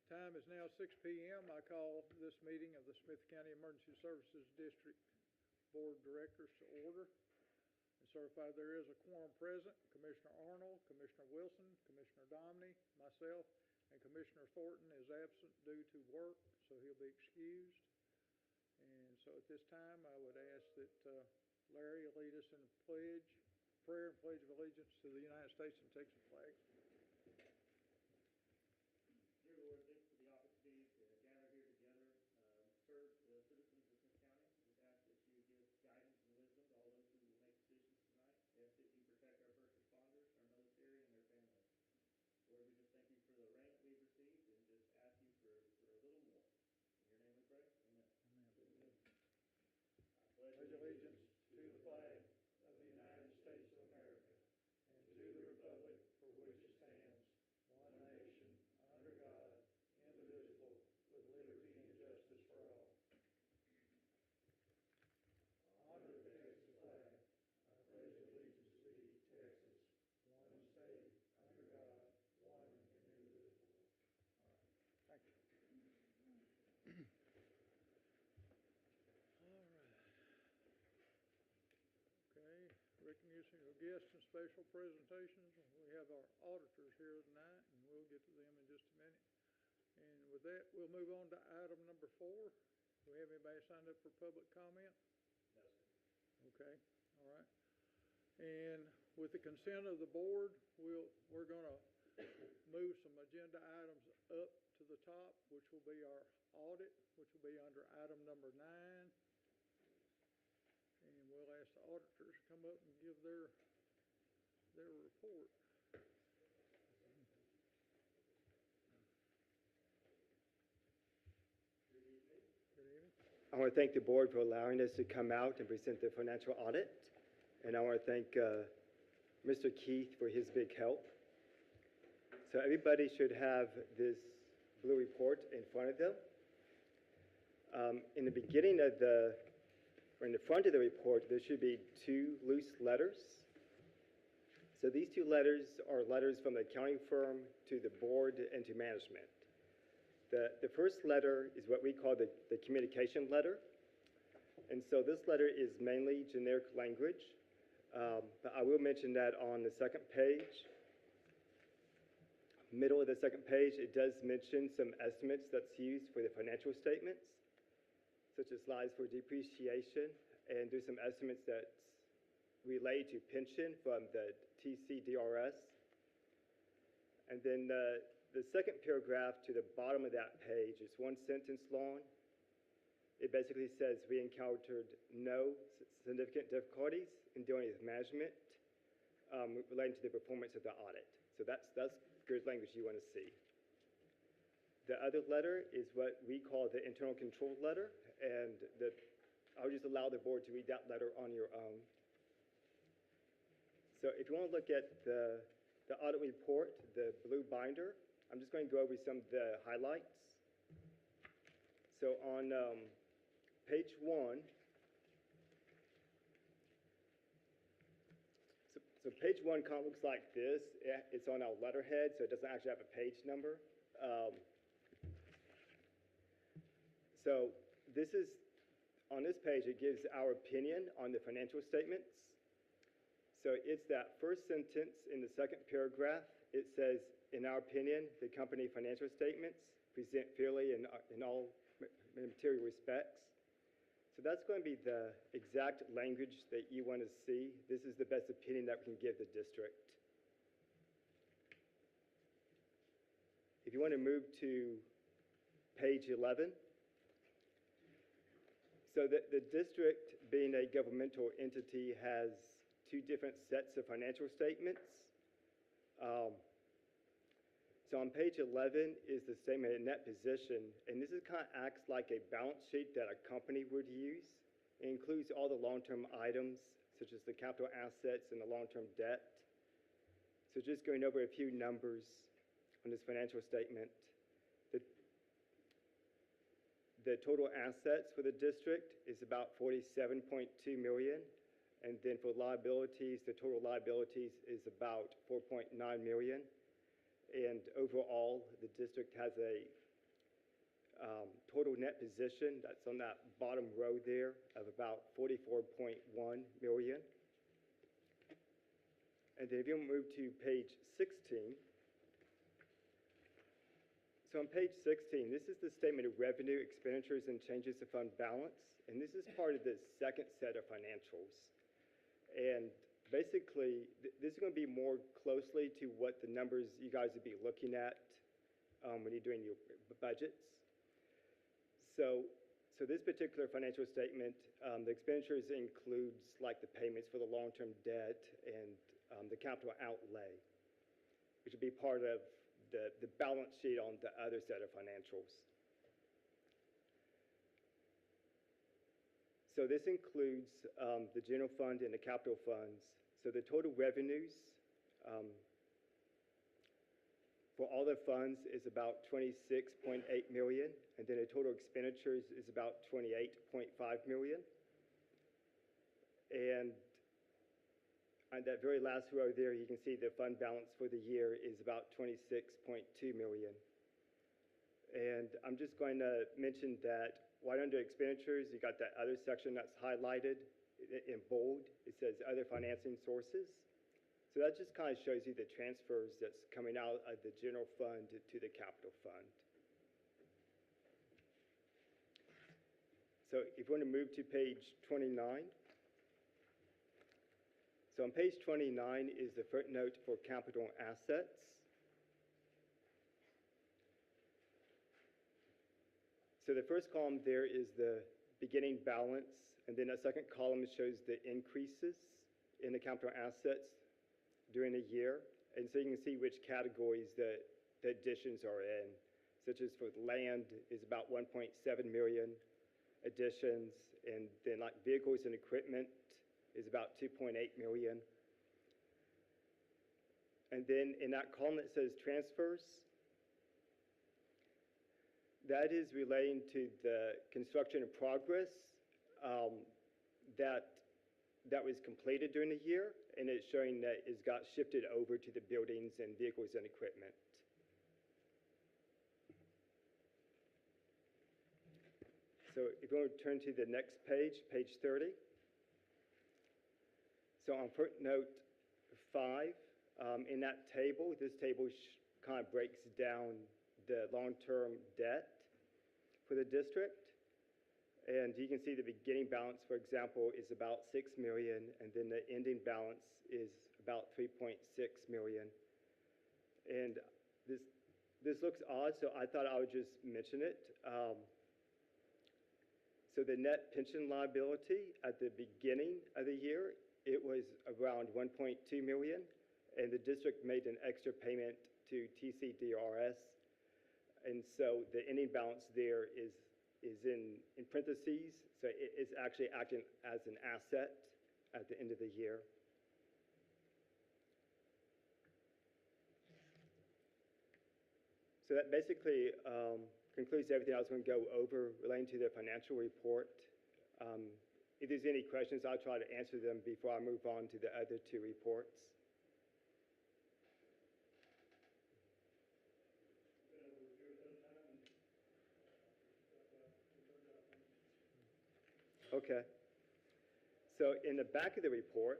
Time is now 6 p.m. I call this meeting of the Smith County Emergency Services District Board of Directors to order and certify there is a quorum present. Commissioner Arnold, Commissioner Wilson, Commissioner Domney, myself, and Commissioner Thornton is absent due to work, so he'll be excused. And so at this time, I would ask that Larry lead us in a prayer and pledge of allegiance to the United States and take some flags. Dear Lord, thanks for the opportunity to gather here together, serve the citizens of Smith County. Just ask that you give guidance and wisdom to all those who will make decisions tonight. Ask that you protect our first responders, our military, and their families. Lord, we just thank you for the rain that we've received and just ask you for a little more. In your name we pray. Amen. Amen. I pledge allegiance to the flag of the United States of America and to the republic for which it stands, one nation, under God, indivisible, with liberty and justice for all. Honor the Texas flag. I pledge allegiance to thee, Texas, one state, under God, one and indivisible. All right. Thank you. All right. Okay. Recognition of guests and special presentations. We have our auditors here tonight, and we'll get to them in just a minute. And with that, we'll move on to item number 4. Do we have anybody signed up for public comment? No, sir. Okay, all right. And with the consent of the board, we're going to move some agenda items up to the top, which will be our audit, which will be under item number 9. And we'll ask the auditors to come up and give their report. Good evening. I want to thank the board for allowing us to come out and present the financial audit. And I want to thank Mr. Keith for his big help. So everybody should have this blue report in front of them. In the beginning of or in the front of the report, there should be 2 loose letters. So these 2 letters are letters from the accounting firm to the board and to management. The first letter is what we call the communication letter. And so this letter is mainly generic language, but I will mention that on the second page. Middle of the second page, it does mention some estimates that's used for the financial statements, such as slides for depreciation, and do some estimates that's related to pension from the TCDRS. And then the second paragraph to the bottom of that page is 1 sentence long. It basically says we encountered no significant difficulties in dealing with management relating to the performance of the audit. So that's good language you want to see. The other letter is what we call the internal control letter, and I'll just allow the board to read that letter on your own. So if you want to look at the audit report, the blue binder, I'm just going to go over some of the highlights. So on page 1, so page 1 kind of looks like this. It's on our letterhead, so it doesn't actually have a page number. So this is, on this page, it gives our opinion on the financial statements. So it's that first sentence in the second paragraph. It says, in our opinion, the company financial statements present fairly in all material respects. So that's going to be the exact language that you want to see. This is the best opinion that we can give the district. If you want to move to page 11. So the district, being a governmental entity, has 2 different sets of financial statements. So on page 11 is the statement of net position, and this is kind of acts like a balance sheet that a company would use. It includes all the long-term items, such as the capital assets and the long-term debt. So just going over a few numbers on this financial statement. The total assets for the district is about $47.2 million, and then for liabilities, the total liabilities is about $4.9 million. And overall, the district has a total net position, that's on that bottom row there, of about 44.1 million. And then if you move to page 16, so on page 16, this is the statement of revenue, expenditures, and changes of fund balance. And this is part of the second set of financials. And basically, this is going to be more closely to what the numbers you guys would be looking at when you're doing your budgets. So this particular financial statement, the expenditures includes like the payments for the long-term debt and the capital outlay, which would be part of the balance sheet on the other set of financials. So this includes the general fund and the capital funds. So the total revenues for all the funds is about 26.8 million, and then the total expenditures is about 28.5 million. And on that very last row there, you can see the fund balance for the year is about 26.2 million. And I'm just going to mention that right under expenditures, you got that other section that's highlighted in bold. It says other financing sources. So that just kind of shows you the transfers that's coming out of the general fund to the capital fund. So if you want to move to page 29. So on page 29 is the footnote for capital assets. So the first column there is the beginning balance, and then a second column shows the increases in the capital assets during a year. And so you can see which categories the additions are in, such as for land is about 1.7 million additions, and then like vehicles and equipment is about 2.8 million. And then in that column that says transfers, that is relating to the construction in progress that was completed during the year, and it's showing that it's got shifted over to the buildings and vehicles and equipment. So if you want to turn to the next page, page 30. So on footnote 5, in that table, this table kind of breaks down the long-term debt for the district. And you can see the beginning balance, for example, is about 6 million, and then the ending balance is about 3.6 million. And this looks odd, so I thought I would just mention it. So the net pension liability at the beginning of the year, it was around 1.2 million, and the district made an extra payment to TCDRS. And so the ending balance there is in parentheses, so it is actually acting as an asset at the end of the year. So that basically concludes everything I was going to go over relating to the financial report. If there's any questions, I'll try to answer them before I move on to the other two reports. Okay. So in the back of the report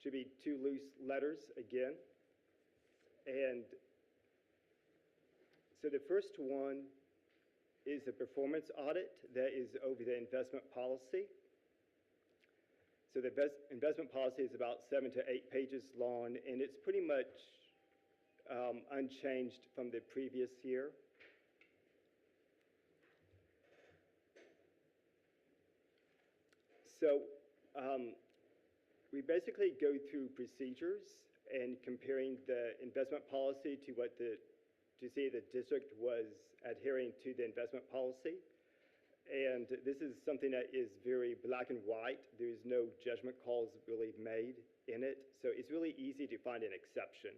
should be two loose letters again. And so the first one is a performance audit that is over the investment policy. So the investment policy is about 7 to 8 pages long, and it's pretty much unchanged from the previous year. So we basically go through procedures and comparing the investment policy to see the district was adhering to the investment policy. And this is something that is very black and white. There's no judgment calls really made in it. So it's really easy to find an exception.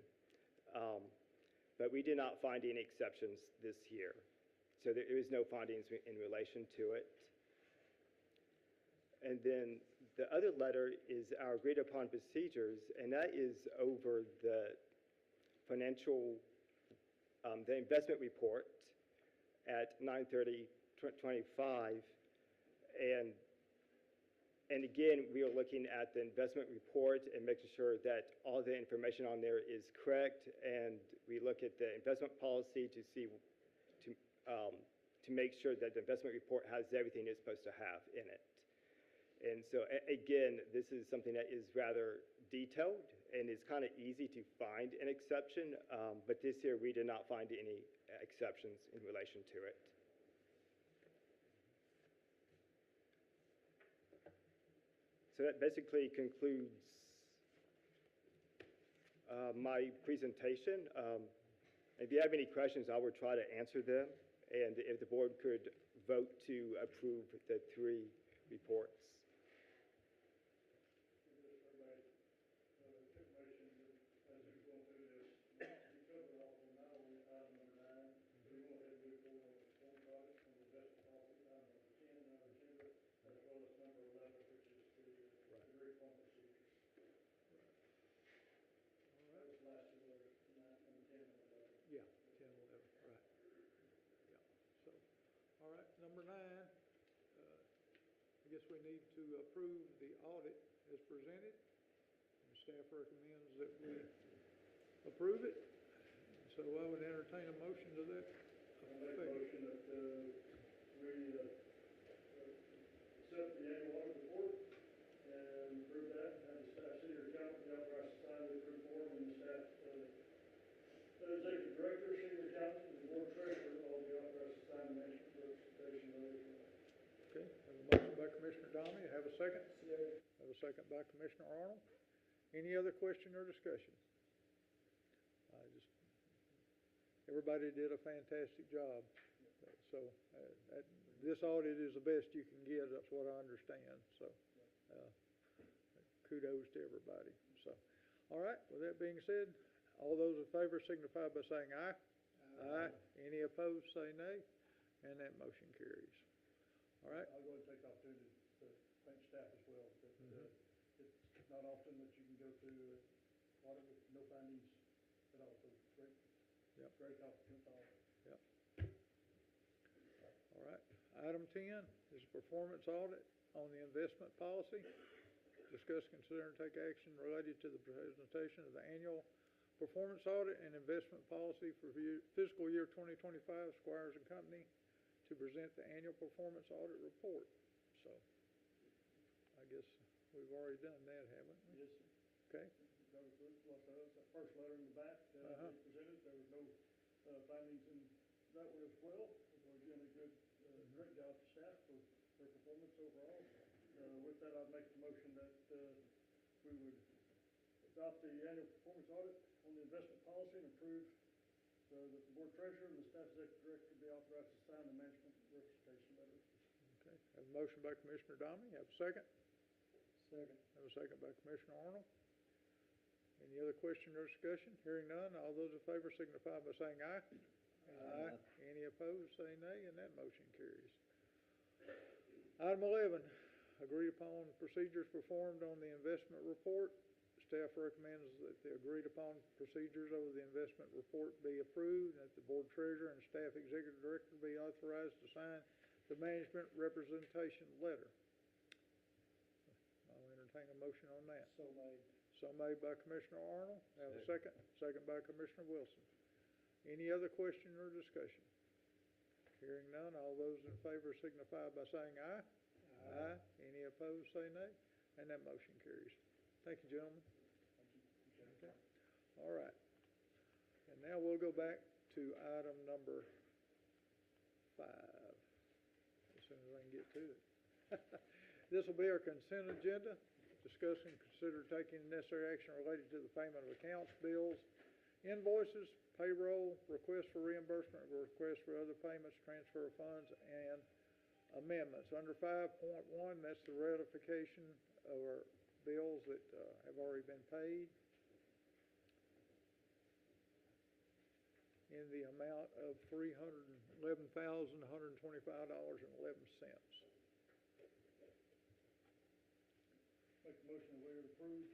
But we did not find any exceptions this year. So there is no findings in relation to it. And then the other letter is our agreed upon procedures, and that is over the financial the investment report at 9/30/25, and again, we are looking at the investment report and making sure that all the information on there is correct, and we look at the investment policy to see, to make sure that the investment report has everything it's supposed to have in it. And so, again, this is something that is rather detailed, and it's kind of easy to find an exception, but this year we did not find any exceptions in relation to it. So that basically concludes my presentation. If you have any questions, I will try to answer them, and if the board could vote to approve the 3 reports. Yeah, 10, 11, right. Yeah, so, all right, number 9, I guess we need to approve the audit as presented. And staff recommends that we approve it. So I would entertain a motion to that I'll make a effect. motion that we accept the annual audit report and approve that, and the staff senior accountant be authorized to sign the approved form, and the staff, executive director, senior accountant, and the board treasurer all be authorized to sign the management representation letter. Okay, have a motion by Commissioner Dommy, have a second? Have a second by Commissioner Arnold. Any other question or discussion? Everybody did a fantastic job. So this audit is the best you can get, that's what I understand. So kudos to everybody. So, all right, with that being said, all those in favor signify by saying aye. Aye. Any opposed, say nay. And that motion carries. All right. I'll go ahead and take the opportunity to thank staff as well. It's not often that you can go through audit with no findings at all. So great. Yep. Great accomplishment. Yep. All right. Item 10 is a performance audit on the investment policy. Discuss, consider, and take action related to the presentation of the annual performance audit and investment policy for fiscal year 2025, Squires and Company, to present the annual performance audit report. So, I guess we've already done that, haven't we? Yes, sir. Okay. That was that first letter in the back they presented. There was no findings in that one as well. So again, a good, great job to staff for their performance overall. With that, I'd make the motion that we would adopt the annual performance audit on the investment policy and approve that the board treasurer and the staff executive director be authorized to sign the management representation letter. Okay. Have a motion by Commissioner Dommy. Have a second? Second. Have a second by Commissioner Arnold. Any other question or discussion? Hearing none, all those in favor signify by saying aye. Aye. Any opposed, say nay, and that motion carries. Item 11, agreed upon procedures performed on the investment report. Staff recommends that the agreed upon procedures over the investment report be approved, and that the board treasurer and staff executive director be authorized to sign the management representation letter. I'll entertain a motion on that. So made. So made by Commissioner Arnold. Have a second? Second by Commissioner Wilson. Any other question or discussion? Hearing none, all those in favor signify by saying aye. Aye. Any opposed, say nay. And that motion carries. Thank you, gentlemen. Okay. All right. And now we'll go back to item number 5, as soon as I can get to it. This will be our consent agenda. Discuss and consider taking necessary action related to the payment of accounts, bills, invoices, payroll, requests for reimbursement, requests for other payments, transfer of funds, and amendments. Under 5.1, that's the ratification of our bills that have already been paid in the amount of $311,125.11. Make the motion that we approve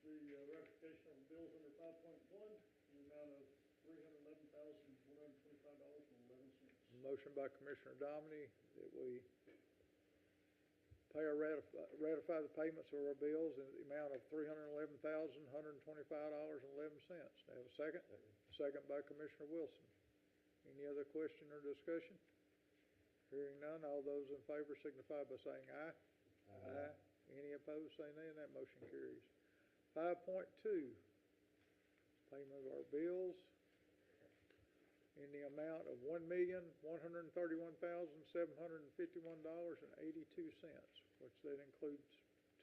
the ratification of the bills under 5.1 in the amount of $311,125.11. motion by Commissioner Dominy that we ratify the payments of our bills in the amount of $311,125.11. Do I have a second? Second by Commissioner Wilson. Any other question or discussion? Hearing none, all those in favor signify by saying aye. Aye. Any opposed, say nay, and that motion carries. 5.2, payment of our bills in the amount of $1,131,751.82, which that includes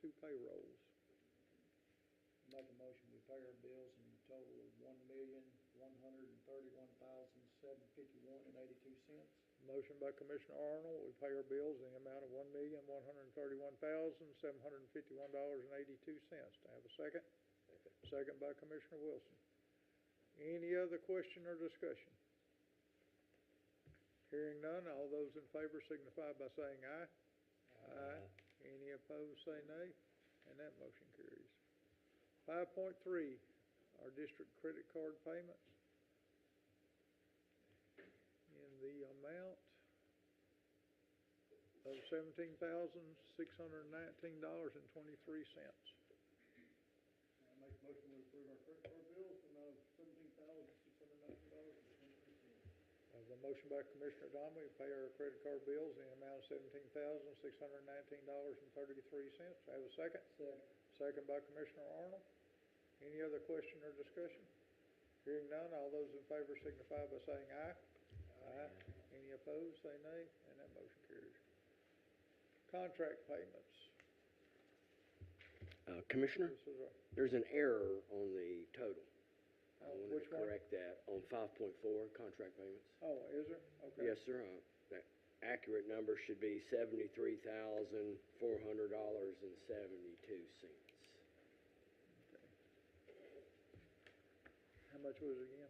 2 payrolls. Make a motion, we pay our bills in a total of $1,131,751.82. Motion by Commissioner Arnold, we pay our bills in the amount of $1,131,751.82. Do I have a second? Second by Commissioner Wilson. Any other question or discussion? Hearing none, all those in favor signify by saying aye. Aye. Any opposed, say nay, and that motion carries. 5.3, our district credit card payments in the amount of $17,619.23. I make a motion, we approve our credit card bills in the amount of $17,619.23. I have a motion by Commissioner Domley to pay our credit card bills in the amount of $17,619.33. I have a second? Second. Second by Commissioner Arnold. Any other question or discussion? Hearing none, all those in favor signify by saying aye. Aye. Any opposed, say nay, and that motion carries. Contract payments. Commissioner, This is our, there's an error on the total. I wanted which to one? correct that on 5.4, contract payments. Oh, is there? Okay. Yes, sir. The accurate number should be $73,400.72. How much was it again?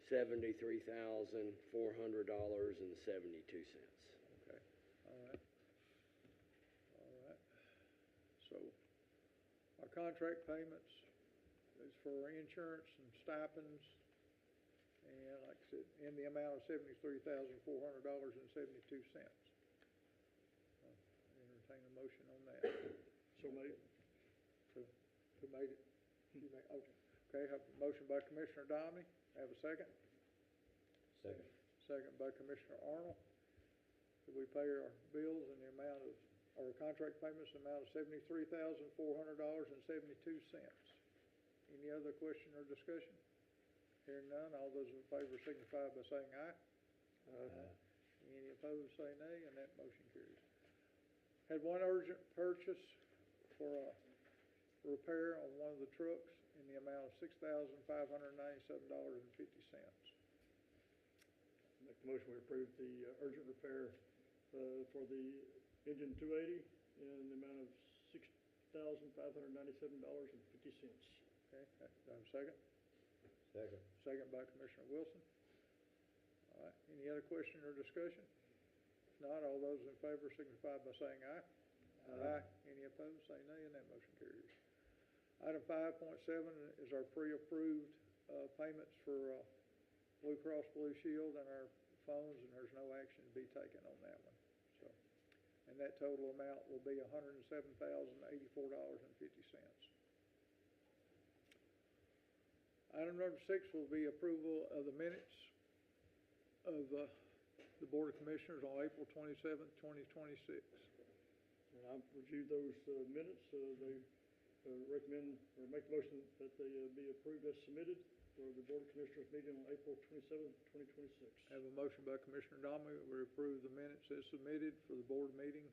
$73,400.72. Okay, all right. All right. So, our contract payments is for insurance and stipends, and like I said, in the amount of $73,400.72. Entertain a motion on that. So made. Who made it? You made, okay. Okay, have a motion by Commissioner Dominy. Have a second? Second. Second by Commissioner Arnold. That we pay our bills in the amount of, our contract payments in the amount of $73,400.72. Any other question or discussion? Hearing none, all those in favor signify by saying aye. Aye. Any opposed, say nay, and that motion carries. Had one urgent purchase for a repair on one of the trucks in the amount of $6,597.50. Make a motion, we approve the urgent repair for the engine 280 in the amount of $6,597.50. Okay, do I have a second? Second. Second by Commissioner Wilson. All right, any other question or discussion? If not, all those in favor signify by saying aye. Aye. Any opposed, say nay, and that motion carries. Item 5.7 is our pre-approved payments for Blue Cross Blue Shield and our phones, and there's no action to be taken on that one. So, and that total amount will be $107,084.50. Item number 6 will be approval of the minutes of the Board of Commissioners on April 27th, 2026. And I've reviewed those minutes. They recommend or make a motion that they be approved as submitted for the Board of Commissioners meeting on April 27th, 2026. I have a motion by Commissioner Domley that we approve the minutes as submitted for the board meeting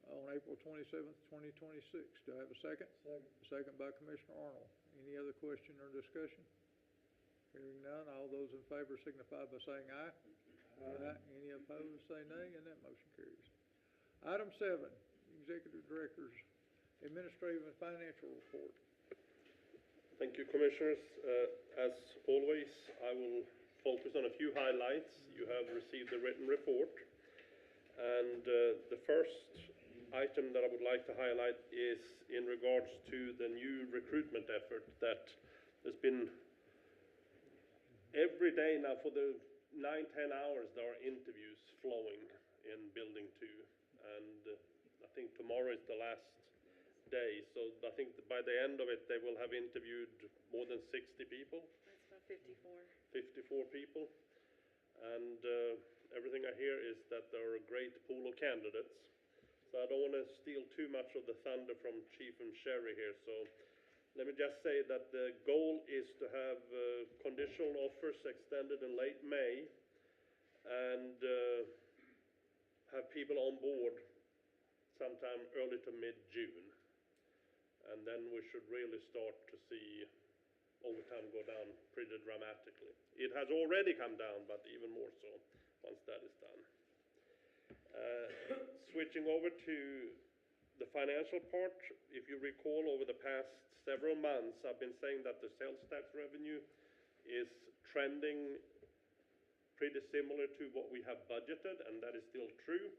on April 27th, 2026. Do I have a second? Second. Second by Commissioner Arnold. Any other question or discussion? Hearing none, all those in favor signify by saying aye. Aye. Any opposed, say nay, and that motion carries. Item 7, Executive Director's Administrative and Financial Report. Thank you, Commissioners. As always, I will focus on a few highlights. You have received the written report. And the first item that I would like to highlight is in regards to the new recruitment effort that has been every day now for the 9-10 hours there are interviews flowing in building 2, and I think tomorrow is the last day, so I think by the end of it they will have interviewed more than 60 people. That's about 54. 54 people, and everything I hear is that there are a great pool of candidates. So I don't want to steal too much of the thunder from Chief and Sherry here, so let me just say that the goal is to have conditional offers extended in late May and have people on board sometime early to mid-June. And then we should really start to see overtime go down pretty dramatically. It has already come down, but even more so once that is done. Switching over to the financial part, if you recall, over the past several months, I've been saying that the sales tax revenue is trending pretty similar to what we have budgeted, and that is still true.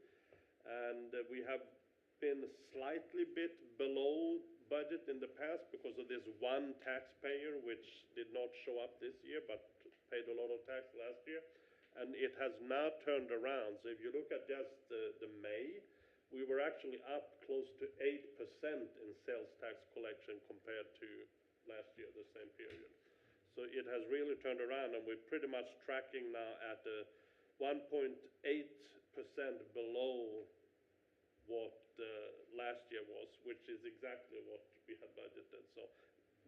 And we have been slightly bit below budget in the past because of this one taxpayer which did not show up this year but paid a lot of tax last year. And it has now turned around. So if you look at just the May, we were actually up close to 8% in sales tax collection compared to last year, the same period. So it has really turned around, and we're pretty much tracking now at 1.8% below what last year was, which is exactly what we had budgeted. So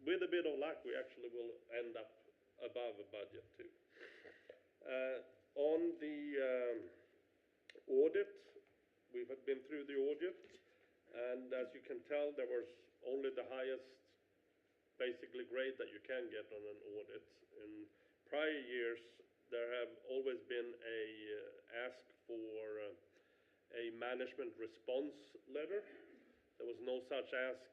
with a bit of luck, we actually will end up above a budget too. On the audit, we've been through the audit, and as you can tell, there was only the highest basically grade that you can get on an audit. In prior years, there have always been a ask for a management response letter. There was no such ask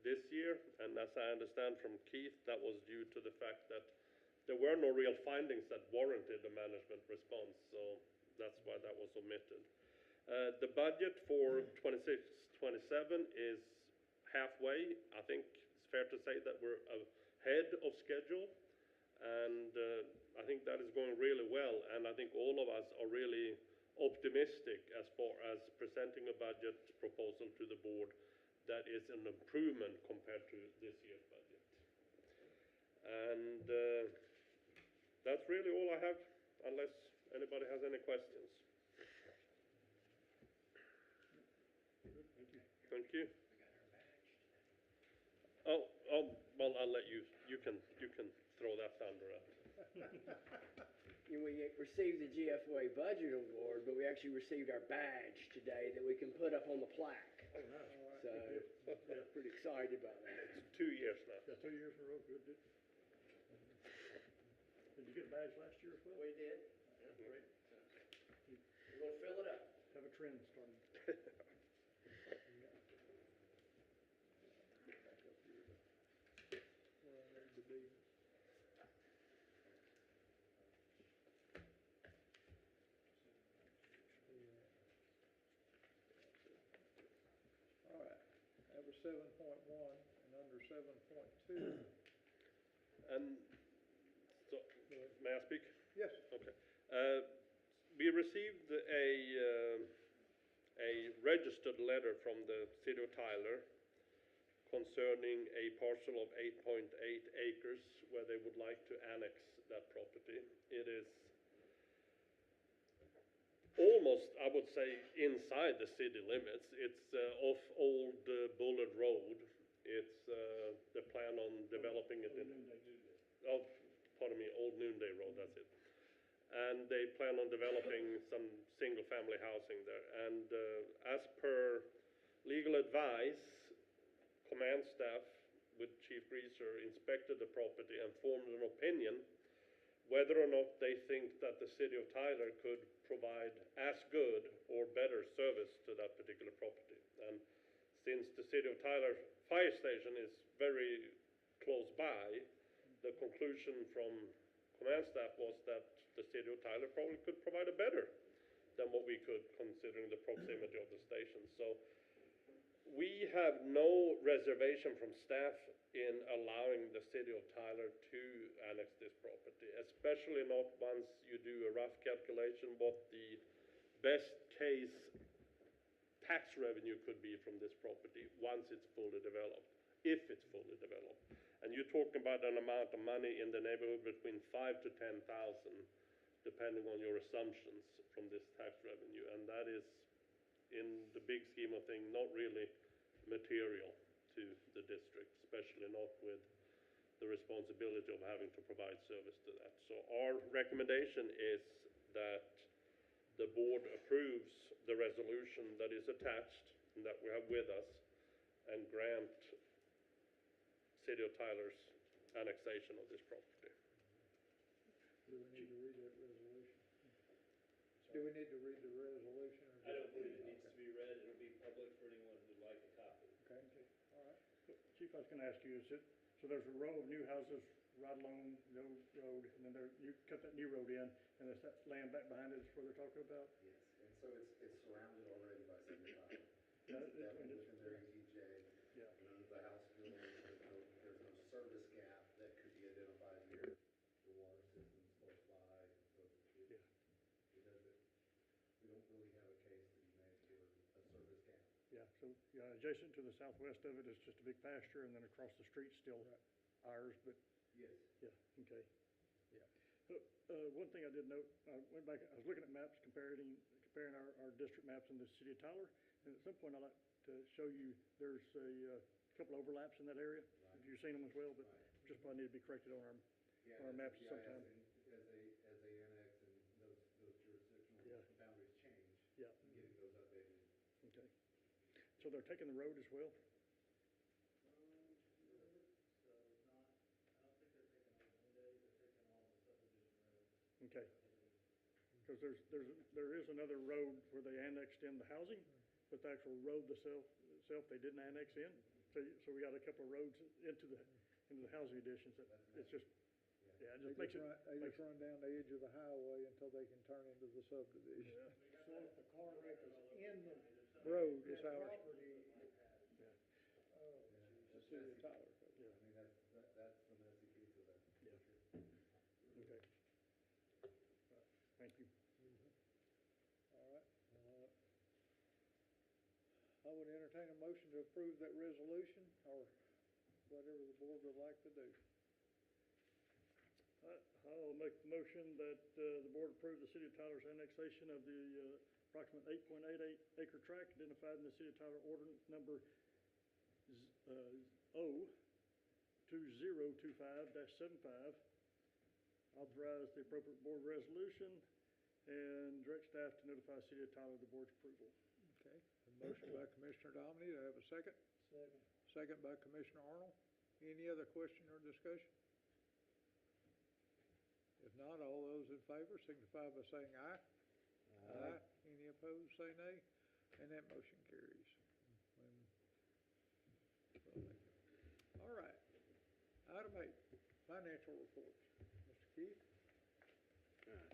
this year, and as I understand from Keith, that was due to the fact that there were no real findings that warranted a management response, so that's why that was omitted. The budget for 26-27 is halfway. I think it's fair to say that we're ahead of schedule, and I think that is going really well, and I think all of us are really optimistic as far as presenting a budget proposal to the board that is an improvement compared to this year's budget. And that's really all I have, unless anybody has any questions. Thank you. Oh, well, I'll let you can throw that thunder out. We received the GFOA budget award, but we actually received our badge today that we can put up on the plaque. Oh, nice. So, we're pretty excited about that. It's 2 years now. Yeah, 2 years in a row, good. Did you get a badge last year as well? We did. Yeah, great. We're gonna fill it up. Have a trend starting. All right, that was 7.1, and under 7.2. And so, may I speak? Yes. Okay. We received a registered letter from the City of Tyler concerning a parcel of 8.8 acres where they would like to annex that property. It is almost, I would say, inside the city limits. It's off Old Bullard Road. It's the plan on developing it in... Oh, pardon me, Old Noonday Road, that's it. And they plan on developing some single-family housing there. And as per legal advice, command staff with Chief Greaser inspected the property and formed an opinion whether or not they think that the City of Tyler could provide as good or better service to that particular property. And since the City of Tyler fire station is very close by, the conclusion from command staff was that the City of Tyler probably could provide a better than what we could, considering the proximity of the station. So We have no reservation from staff in allowing the city of Tyler to annex this property, especially not once you do a rough calculation what the best case tax revenue could be from this property once it's fully developed, if it's fully developed. And you're talking about an amount of money in the neighborhood between 5 to 10,000, depending on your assumptions from this tax revenue, and that is, in the big scheme of things, not really material to the district, especially not with the responsibility of having to provide service to that. So our recommendation is that the board approves the resolution that is attached and that we have with us and grant City of Tyler's annexation of this property. Do we need to read that resolution? Do we need to read the resolution? Or I don't believe it okay. needs to be read. It'll be public for anyone who'd like a copy. Okay, all right. Chief, I was gonna ask you, so there's a row of new houses right along the old road, and then you cut that new road in, and there's that land back behind it is what they're talking about? Yes, and so it's surrounded already by City of Tyler. Yeah, It's definitely it's- within their ETJ. Yeah. And under the House bill, there's no service gap that could be identified here. The water system's close by, so Yeah. it doesn't, we don't really have a case to be made for a service gap. Yeah, so, yeah, adjacent to the southwest of it is just a big pasture, and then across the street still ours, but, Yes. yeah, okay. One thing I did note, I went back, I was looking at maps, comparing our district maps in the city of Tyler, and at some point I'd like to show you, there's a couple overlaps in that area. Right. You've seen them as well, but Right. just probably need to be corrected on Yeah, our maps yeah, sometime. as they annex and those jurisdictional Yeah. boundaries change, Yeah, getting those updated. okay. So they're taking the road as well? Okay. Because there is another road where they annexed in the housing, but the actual road itself they didn't annex in. So we got a couple of roads into the housing additions that, it's just, yeah, it They just makes it. they just run down the edge of the highway until they can turn into the subdivision. Yeah. So if the car wreck is in the Road is ours. property, Yeah. oh, The city of Tyler. Yeah. I mean, that's the messy piece of that. Yeah. Okay. Thank you. All right. I would entertain a motion to approve that resolution, or whatever the board would like to do. I'll make the motion that the board approve the city of Tyler's annexation of the approximate 8.88 acre tract identified in the city of Tyler ordinance number O2025-75. Authorize the appropriate board resolution and direct staff to notify the city of Tyler of the board's approval. Okay, a motion by Commissioner Dominy, do I have a second? second. Second by Commissioner Arnold. Any other question or discussion? If not, all those in favor signify by saying aye. Aye. Any opposed, say nay, and that motion carries. All right. Item 8, financial reports. Mr. Keith?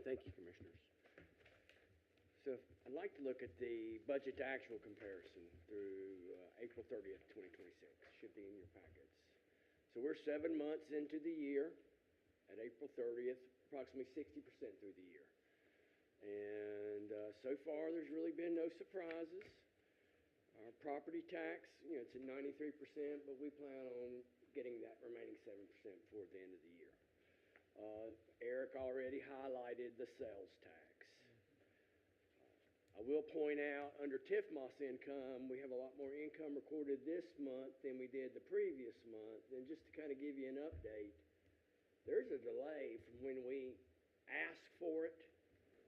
Thank you, Commissioners. So I'd like to look at the budget to actual comparison through April 30th, 2026. Should be in your packets. So we're 7 months into the year. At April 30th, approximately 60% through the year. And so far, there's really been no surprises. Our property tax, it's at 93%, but we plan on getting that remaining 7% before the end of the year. Eric already highlighted the sales tax. I will point out, under TIFMAS income, we have a lot more income recorded this month than we did the previous month. And just to kind of give you an update, there's a delay from when we ask for it,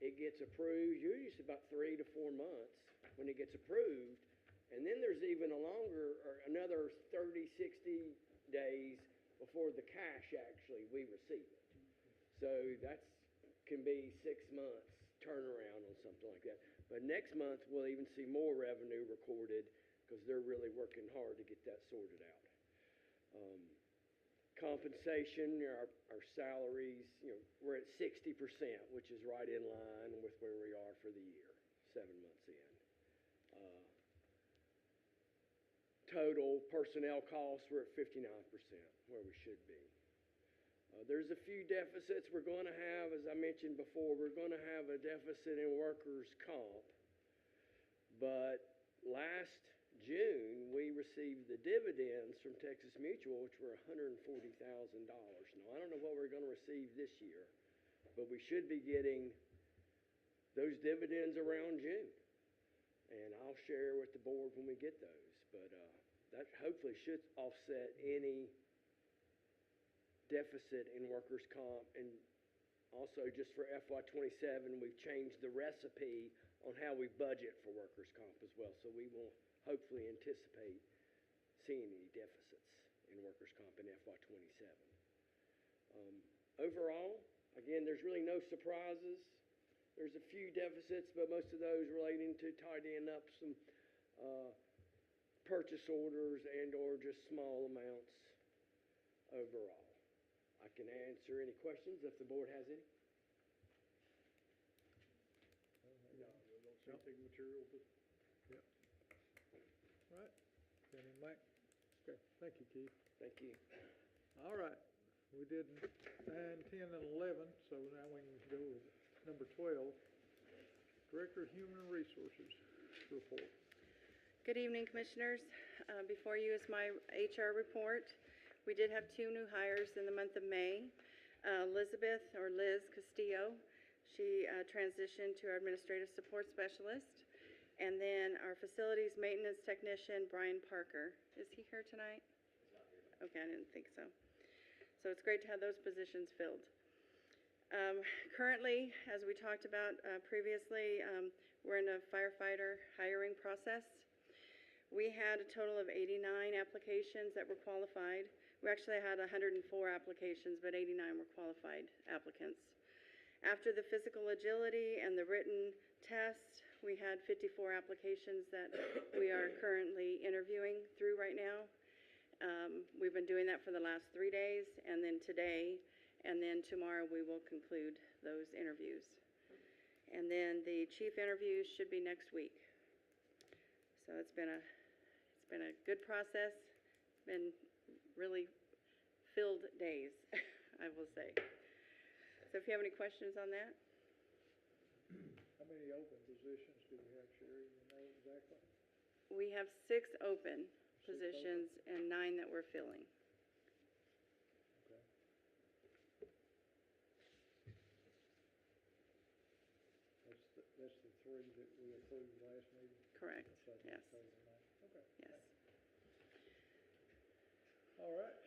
it gets approved, usually it's about 3 to 4 months when it gets approved. And then there's even another 30, 60 days before the cash we receive it. So that can be 6 months turnaround on something like that. But next month, we'll even see more revenue recorded because they're really working hard to get that sorted out. Compensation, our salaries, we're at 60%, which is right in line with where we are for the year, 7 months in. total personnel costs, we're at 59%, where we should be. There's a few deficits we're going to have, as I mentioned before. We're going to have a deficit in workers' comp. But last June, we received the dividends from Texas Mutual, which were $140,000. Now, I don't know what we're going to receive this year, but we should be getting those dividends around June. And I'll share with the board when we get those. But that hopefully should offset any deficit in workers' comp. And also, just for FY27, we've changed the recipe on how we budget for workers' comp as well. So we will hopefully anticipate seeing any deficits in workers' comp in FY27. Overall, again, there's really no surprises. There's a few deficits, but most of those relating to tidying up some purchase orders and or just small amounts overall. I can answer any questions if the board has any. No, we don't see anything material, but Right. Any, Mike? Okay, thank you, Keith. Thank you. All right, we did 9, 10, and 11, so now we can go with number 12. Director of Human Resources report. Good evening, Commissioners. Before you is my HR report. We did have 2 new hires in the month of May. Elizabeth, or Liz Castillo, she transitioned to our Administrative Support Specialist. And then our Facilities Maintenance Technician, Brian Parker. Is he here tonight? Okay, I didn't think so. So it's great to have those positions filled. Currently, as we talked about previously, we're in a firefighter hiring process. We had a total of 89 applications that were qualified. We actually had 104 applications, but 89 were qualified applicants. After the physical agility and the written test, we had 54 applications that we are currently interviewing through right now. We've been doing that for the last 3 days, and then today, and then tomorrow we will conclude those interviews. And then the chief interviews should be next week. So it's been a good process. It's been really filled days, I will say. So if you have any questions on that. How many open positions do we have, Sherry? You know exactly? We have 6 open 6 positions and 9 that we're filling. Okay. That's the 3 that we approved last meeting? Correct, So yes. total of 9. Okay. Yes. All right.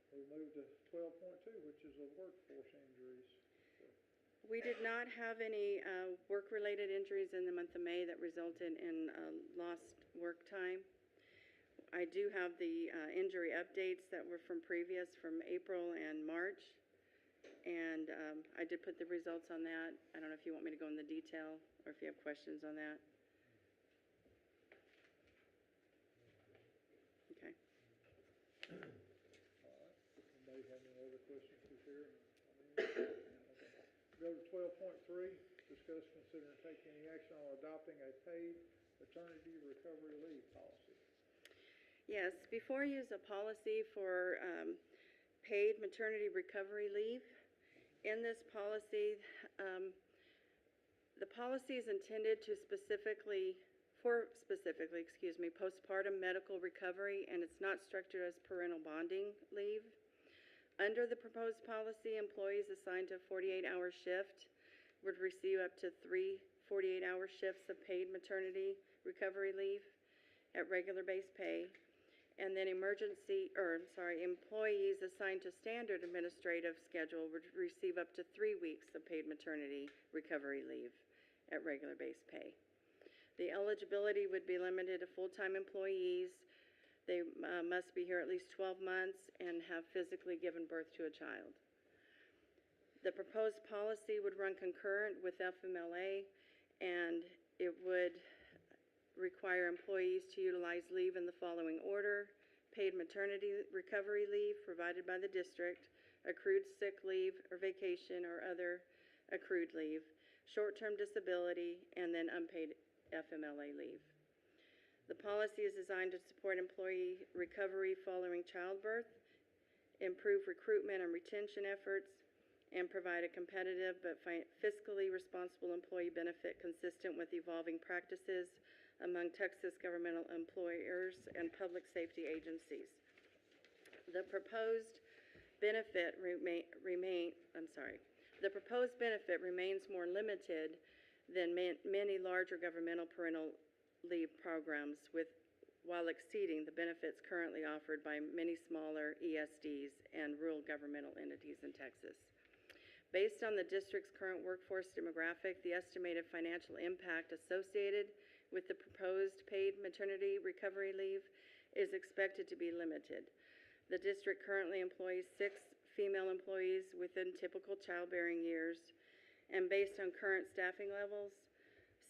We move to 12.2, which is the workforce injuries. We did not have any work-related injuries in the month of May that resulted in lost work time. I do have the injury updates that were from April and March. And I did put the results on that. I don't know if you want me to go into detail or if you have questions on that. Okay. All right. Anybody have any other questions for Sherry? Okay. Go to 12.3, discuss, consider, and take any action on adopting a paid maternity recovery leave policy. Yes, before you use a policy for paid maternity recovery leave, in this policy, the policy is intended to specifically, postpartum medical recovery, and it's not structured as parental bonding leave. Under the proposed policy, employees assigned to a 48-hour shift would receive up to 3 48-hour shifts of paid maternity recovery leave at regular base pay. And then employees assigned to standard administrative schedule would receive up to 3 weeks of paid maternity recovery leave at regular base pay. The eligibility would be limited to full-time employees. They must be here at least 12 months and have physically given birth to a child. The proposed policy would run concurrent with FMLA, and it would require employees to utilize leave in the following order: paid maternity recovery leave provided by the district, accrued sick leave or vacation or other accrued leave, short-term disability, and then unpaid FMLA leave. The policy is designed to support employee recovery following childbirth, improve recruitment and retention efforts, and provide a competitive but fiscally responsible employee benefit consistent with evolving practices among Texas governmental employers and public safety agencies. The proposed benefit the proposed benefit remains more limited than many larger governmental parental leave programs while exceeding the benefits currently offered by many smaller ESDs and rural governmental entities in Texas. Based on the district's current workforce demographic, the estimated financial impact associated with the proposed paid maternity recovery leave is expected to be limited. The district currently employs 6 female employees within typical childbearing years, and based on current staffing levels,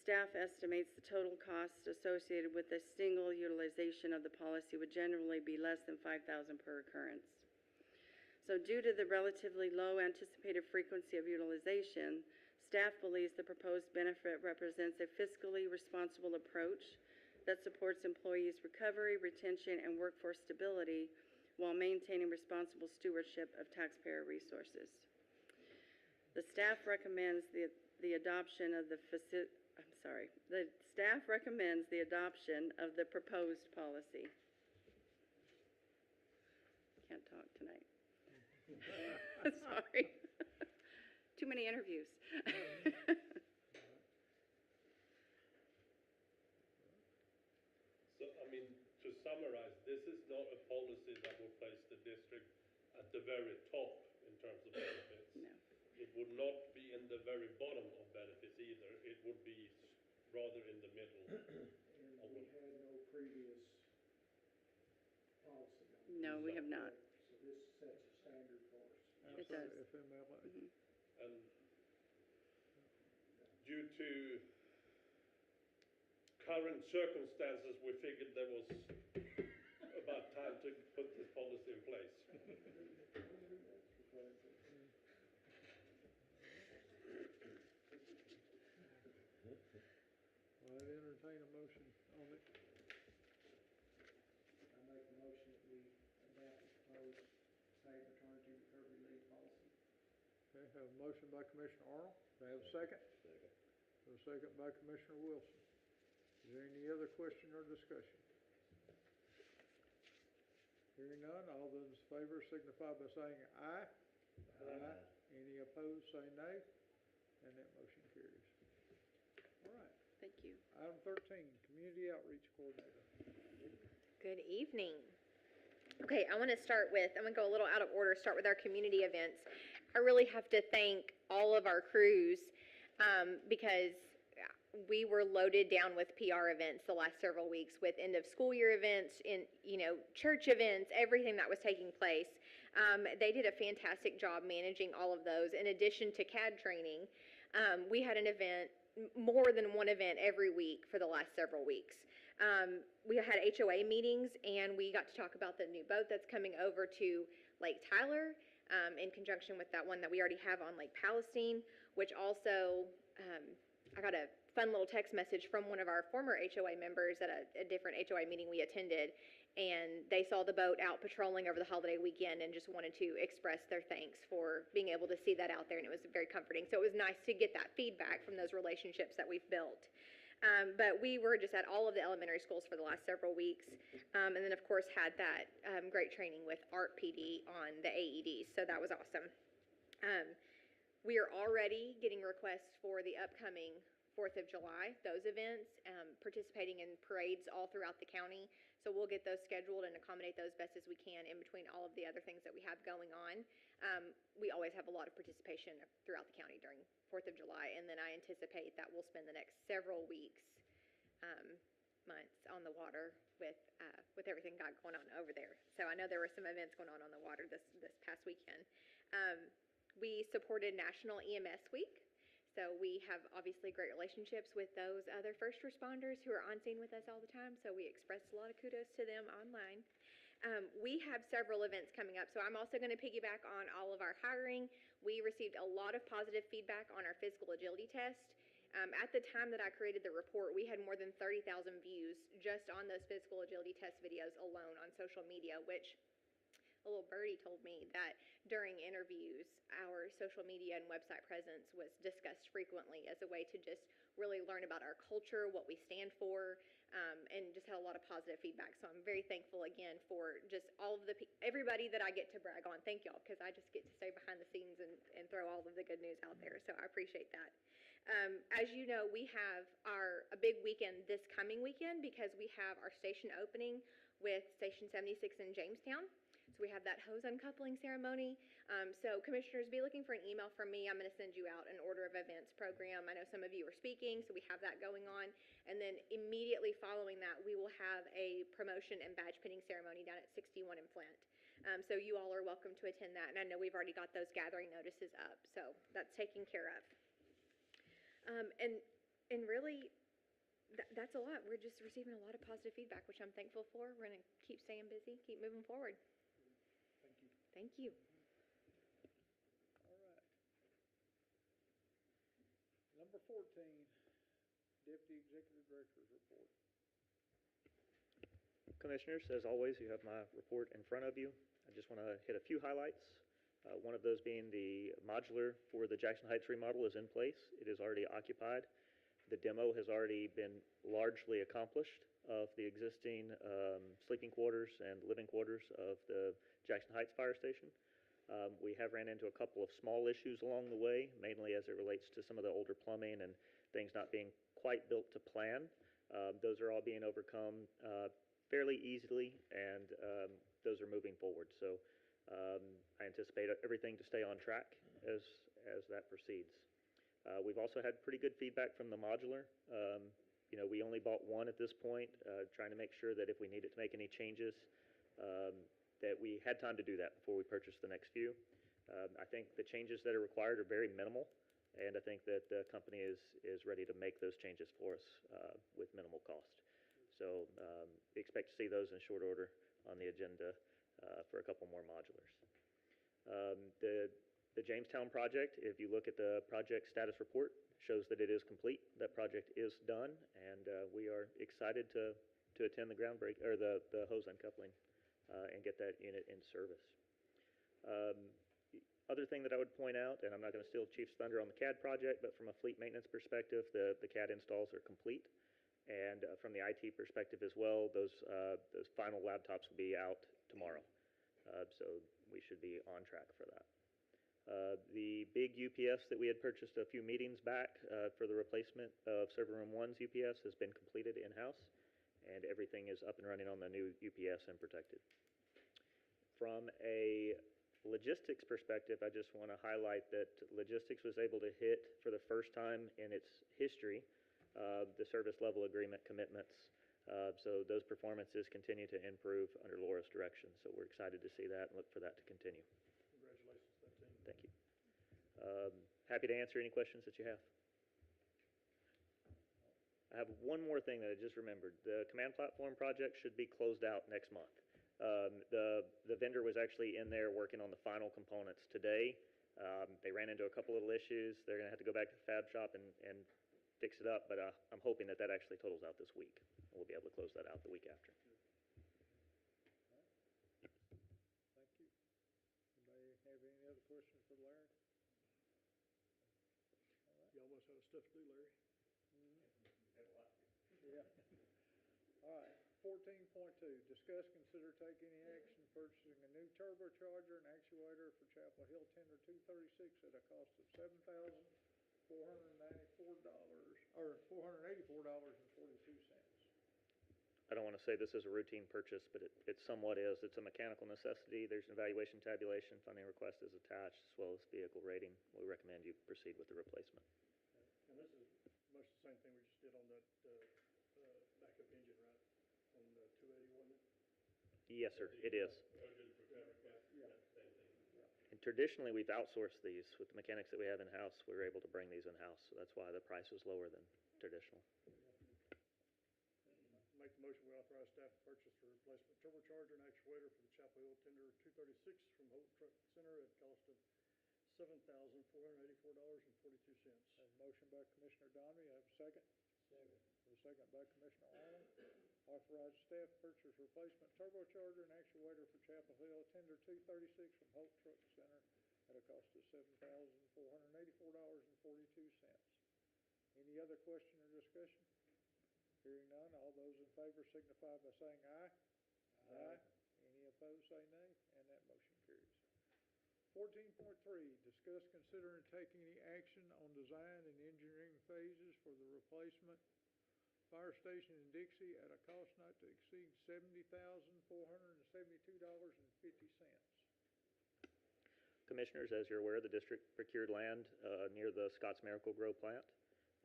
staff estimates the total cost associated with a single utilization of the policy would generally be less than $5,000 per occurrence. So due to the relatively low anticipated frequency of utilization, staff believes the proposed benefit represents a fiscally responsible approach that supports employees' recovery, retention, and workforce stability while maintaining responsible stewardship of taxpayer resources. The staff recommends the adoption of the staff recommends the adoption of the proposed policy. Can't talk tonight. Sorry. Too many interviews. So, I mean, to summarize, this is not a policy that will place the district at the very top in terms of benefits. No. It would not be in the very bottom of benefits either. It would be rather in the middle. And we had no previous policy on this. No, we have not. So this sets a standard for us. It does. FMLA. And due to current circumstances, we figured there was about time to put this policy in place. I'd entertain a motion on it. I make a motion that we adopt the proposed paid maternity recovery leave policy. Okay, have a motion by Commissioner Arnold. Do I have a second? Second. A second by Commissioner Wilson. Is there any other question or discussion? Hearing none, all those in favor signify by saying aye. Aye. Any opposed, say nay. And that motion carries. All right. Thank you. Item 13, Community Outreach Coordinator. Good evening. Okay, I'm going to go a little out of order, start with our community events. I really have to thank all of our crews because we were loaded down with PR events the last several weeks with end of school year events, church events, everything that was taking place. They did a fantastic job managing all of those. In addition to CAD training, we had an event, more than one event every week for the last several weeks. We had HOA meetings, and we got to talk about the new boat that's coming over to Lake Tyler in conjunction with that one that we already have on Lake Palestine, which also, I got a fun little text message from one of our former HOA members at a different HOA meeting we attended, and they saw the boat out patrolling over the holiday weekend and just wanted to express their thanks for being able to see that out there, and it was very comforting. So it was nice to get that feedback from those relationships that we've built. But we were just at all of the elementary schools for the last several weeks, and then of course had that great training with Art PD on the AEDs, so that was awesome. We are already getting requests for the upcoming 4th of July, those events, participating in parades all throughout the county. So we'll get those scheduled and accommodate those best as we can in between all of the other things that we have going on. We always have a lot of participation throughout the county during 4th of July, and then I anticipate that we'll spend the next several weeks, months on the water with everything got going on over there. So I know there were some events going on the water this past weekend. We supported National EMS Week. So we have obviously great relationships with those other first responders who are on scene with us all the time. So we expressed a lot of kudos to them online. We have several events coming up. So I'm also going to piggyback on all of our hiring. We received a lot of positive feedback on our physical agility test. At the time that I created the report, we had more than 30,000 views just on those physical agility test videos alone on social media, which a little birdie told me that during interviews, our social media and website presence was discussed frequently as a way to just really learn about our culture, what we stand for, and just had a lot of positive feedback. So I'm very thankful again for just all of everybody that I get to brag on. Thank y'all, because I just get to stay behind the scenes and throw all of the good news out there. So I appreciate that. As you know, we have a big weekend this coming weekend because we have our station opening with Station 76 in Jamestown. So we have that hose uncoupling ceremony. So commissioners, be looking for an email from me. I'm going to send you out an order of events program. I know some of you are speaking, so we have that going on. And then immediately following that, we will have a promotion and badge pinning ceremony down at 61 in Flint. So you all are welcome to attend that. And I know we've already got those gathering notices up, so that's taken care of. And really, that's a lot. We're just receiving a lot of positive feedback, which I'm thankful for. We're going to keep staying busy, keep moving forward. Thank you. All right. Number 14, Deputy Executive Director's report. Commissioners, as always, you have my report in front of you. I just want to hit a few highlights. One of those being the modular for the Jackson Heights remodel is in place. It is already occupied. The demo has already been largely accomplished of the existing sleeping quarters and living quarters of the Jackson Heights Fire Station. We have ran into a couple of small issues along the way, mainly as it relates to some of the older plumbing and things not being quite built to plan. Those are all being overcome fairly easily, and those are moving forward. So I anticipate everything to stay on track as that proceeds. We've also had pretty good feedback from the modular. We only bought one at this point, trying to make sure that if we needed to make any changes, that we had time to do that before we purchased the next few. I think the changes that are required are very minimal, and I think that the company is ready to make those changes for us with minimal cost. So expect to see those in short order on the agenda for a couple more modulars. The Jamestown project, if you look at the project status report, shows that it is complete. That project is done, and we are excited to attend the groundbreak or the hose uncoupling and get that unit in service. Other thing that I would point out, and I'm not going to steal Chief's thunder on the CAD project, but from a fleet maintenance perspective, the CAD installs are complete, and from the IT perspective as well, those final laptops will be out tomorrow. So we should be on track for that. The big UPS that we had purchased a few meetings back for the replacement of Server Room 1's UPS has been completed in-house, and everything is up and running on the new UPS and protected. From a logistics perspective, I just want to highlight that logistics was able to hit, for the first time in its history, the service level agreement commitments. So those performances continue to improve under Laura's direction. So we're excited to see that and look for that to continue. Congratulations to that team. Thank you. Happy to answer any questions that you have. I have one more thing that I just remembered. The command platform project should be closed out next month. The vendor was actually in there working on the final components today. They ran into a couple little issues. They're going to have to go back to the fab shop and fix it up, but I'm hoping that actually totals out this week. We'll be able to close that out the week after. Thank you. Anybody have any other questions for Larry? You almost had stuff to do, Larry. Yeah. All right. 14.2, discuss, consider, take any action purchasing a new turbocharger and actuator for Chapel Hill Tender 236 at a cost of $7,494 or $484.42. I don't want to say this is a routine purchase, but it somewhat is. It's a mechanical necessity. There's an evaluation tabulation. Funding request is attached, as well as vehicle rating. We recommend you proceed with the replacement. And this is much the same thing we just did on that backup engine, right? On the 280, wasn't it? Yes, sir, it is. And traditionally, we've outsourced these. With the mechanics that we have in-house, we were able to bring these in-house, so that's why the price is lower than traditional. Make the motion, we authorize staff to purchase the replacement turbocharger and actuator for the Chapel Hill Tender 236 from Holt Truck Center at a cost of $7,484.42. Have a motion by Commissioner Donovan, have a second? Second. A second by Commissioner Arnold. Authorize staff purchase replacement turbocharger and actuator for Chapel Hill, tender 236 from Holt Truck Center at a cost of $7,484.42. Any other question or discussion? Hearing none, all those in favor signify by saying aye. Aye. Any opposed, say nay, and that motion carries. 14.3, discuss, consider, and take any action on design and engineering phases for the replacement fire station in Dixie at a cost not to exceed $70,472.50. Commissioners, as you're aware, the district procured land near the Scotts Miracle-Gro plant,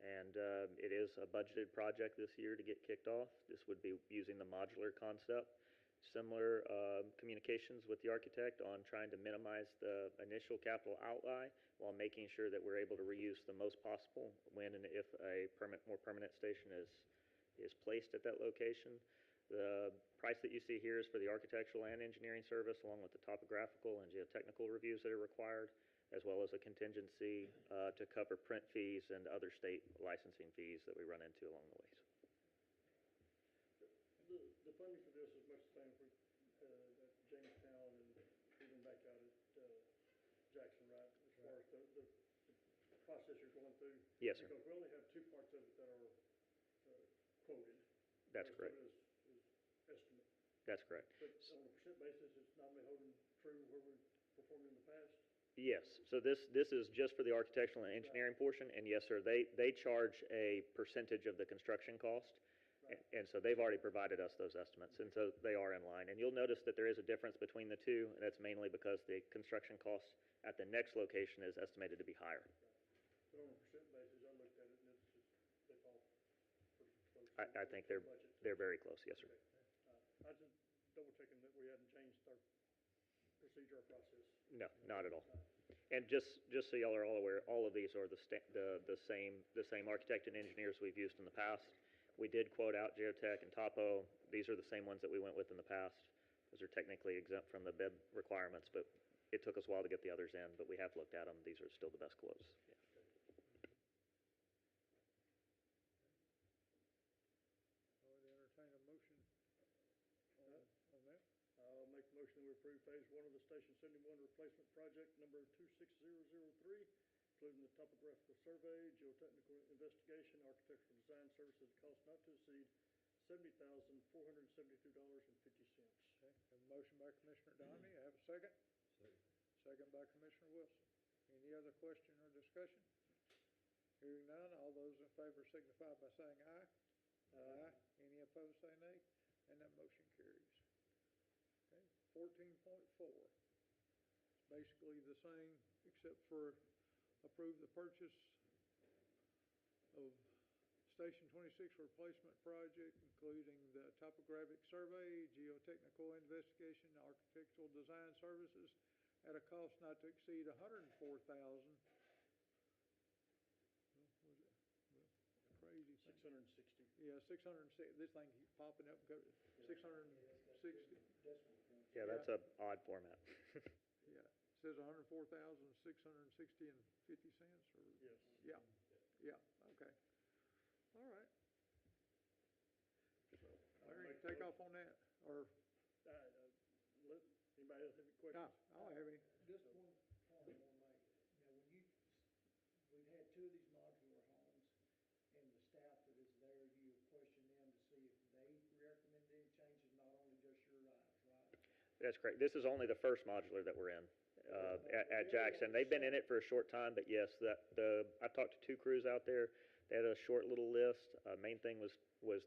and it is a budgeted project this year to get kicked off. This would be using the modular concept. Similar communications with the architect on trying to minimize the initial capital outlay while making sure that we're able to reuse the most possible when and if a more permanent station is placed at that location. The price that you see here is for the architectural and engineering service, along with the topographical and geotechnical reviews that are required, as well as a contingency to cover print fees and other state licensing fees that we run into along the way. The funding for this is much the same for at Jamestown and even back out at Jackson, right? As far as the process you're going through. Yes, sir. Because we only have two parts of it that are quoted. That's The rest correct. of it is estimate. That's correct. But on a percent basis, it's not only holding true where we performed in the past. Yes, so this is just for the architectural and engineering portion, and yes, sir, they charge a percentage of the construction cost. And so they've already provided us those estimates, and so they are in line. And you'll notice that there is a difference between the two, and that's mainly because the construction cost at the next location is estimated to be higher. But on a percent basis, I looked at it and it's just, they fall pretty close. I think to the budget. they're very close, yes, sir. Okay. I just double checking that we hadn't changed our procedure or process. No, not at all. And just so y'all are all aware, all of these are the same architect and engineers we've used in the past. We did quote out Geotech and Topo. These are the same ones that we went with in the past. Those are technically exempt from the bid requirements, but it took us a while to get the others in, but we have looked at them. These are still the best quotes. Yeah. I would entertain a motion on that. I'll make the motion that we approve phase one of the Station 71 replacement project number 26003, including the topographical survey, geotechnical investigation, architectural design services at cost not to exceed $70,472.50. Okay, have a motion by Commissioner Donahue, have a second? Second. Second by Commissioner Wilson. Any other question or discussion? Hearing none, all those in favor signify by saying aye. Aye. Any opposed, say nay, and that motion carries. Okay, 14.4. It's basically the same, except for approve the purchase of Station 26 replacement project, including the topographic survey, geotechnical investigation, architectural design services at a cost not to exceed $104,000. Crazy thing. 660. Yeah, 660. This thing keeps popping up. 660. Yeah, that's a odd format. Yeah, it says 104,660 and 50 cents, or? Yes. Yeah, yeah, okay. All right. So, Larry, take off on that, or? Anybody else have any questions? No, I don't have any. Just one point I want to make. Now, we've had two of these modular homes, and the staff that is there, you question them to see if they recommend any changes, not only just your eyes, right? That's correct. This is only the first modular that we're in at Jackson. They've been in it for a short time, but yes, I've talked to two crews out there. They had a short little list. Main thing was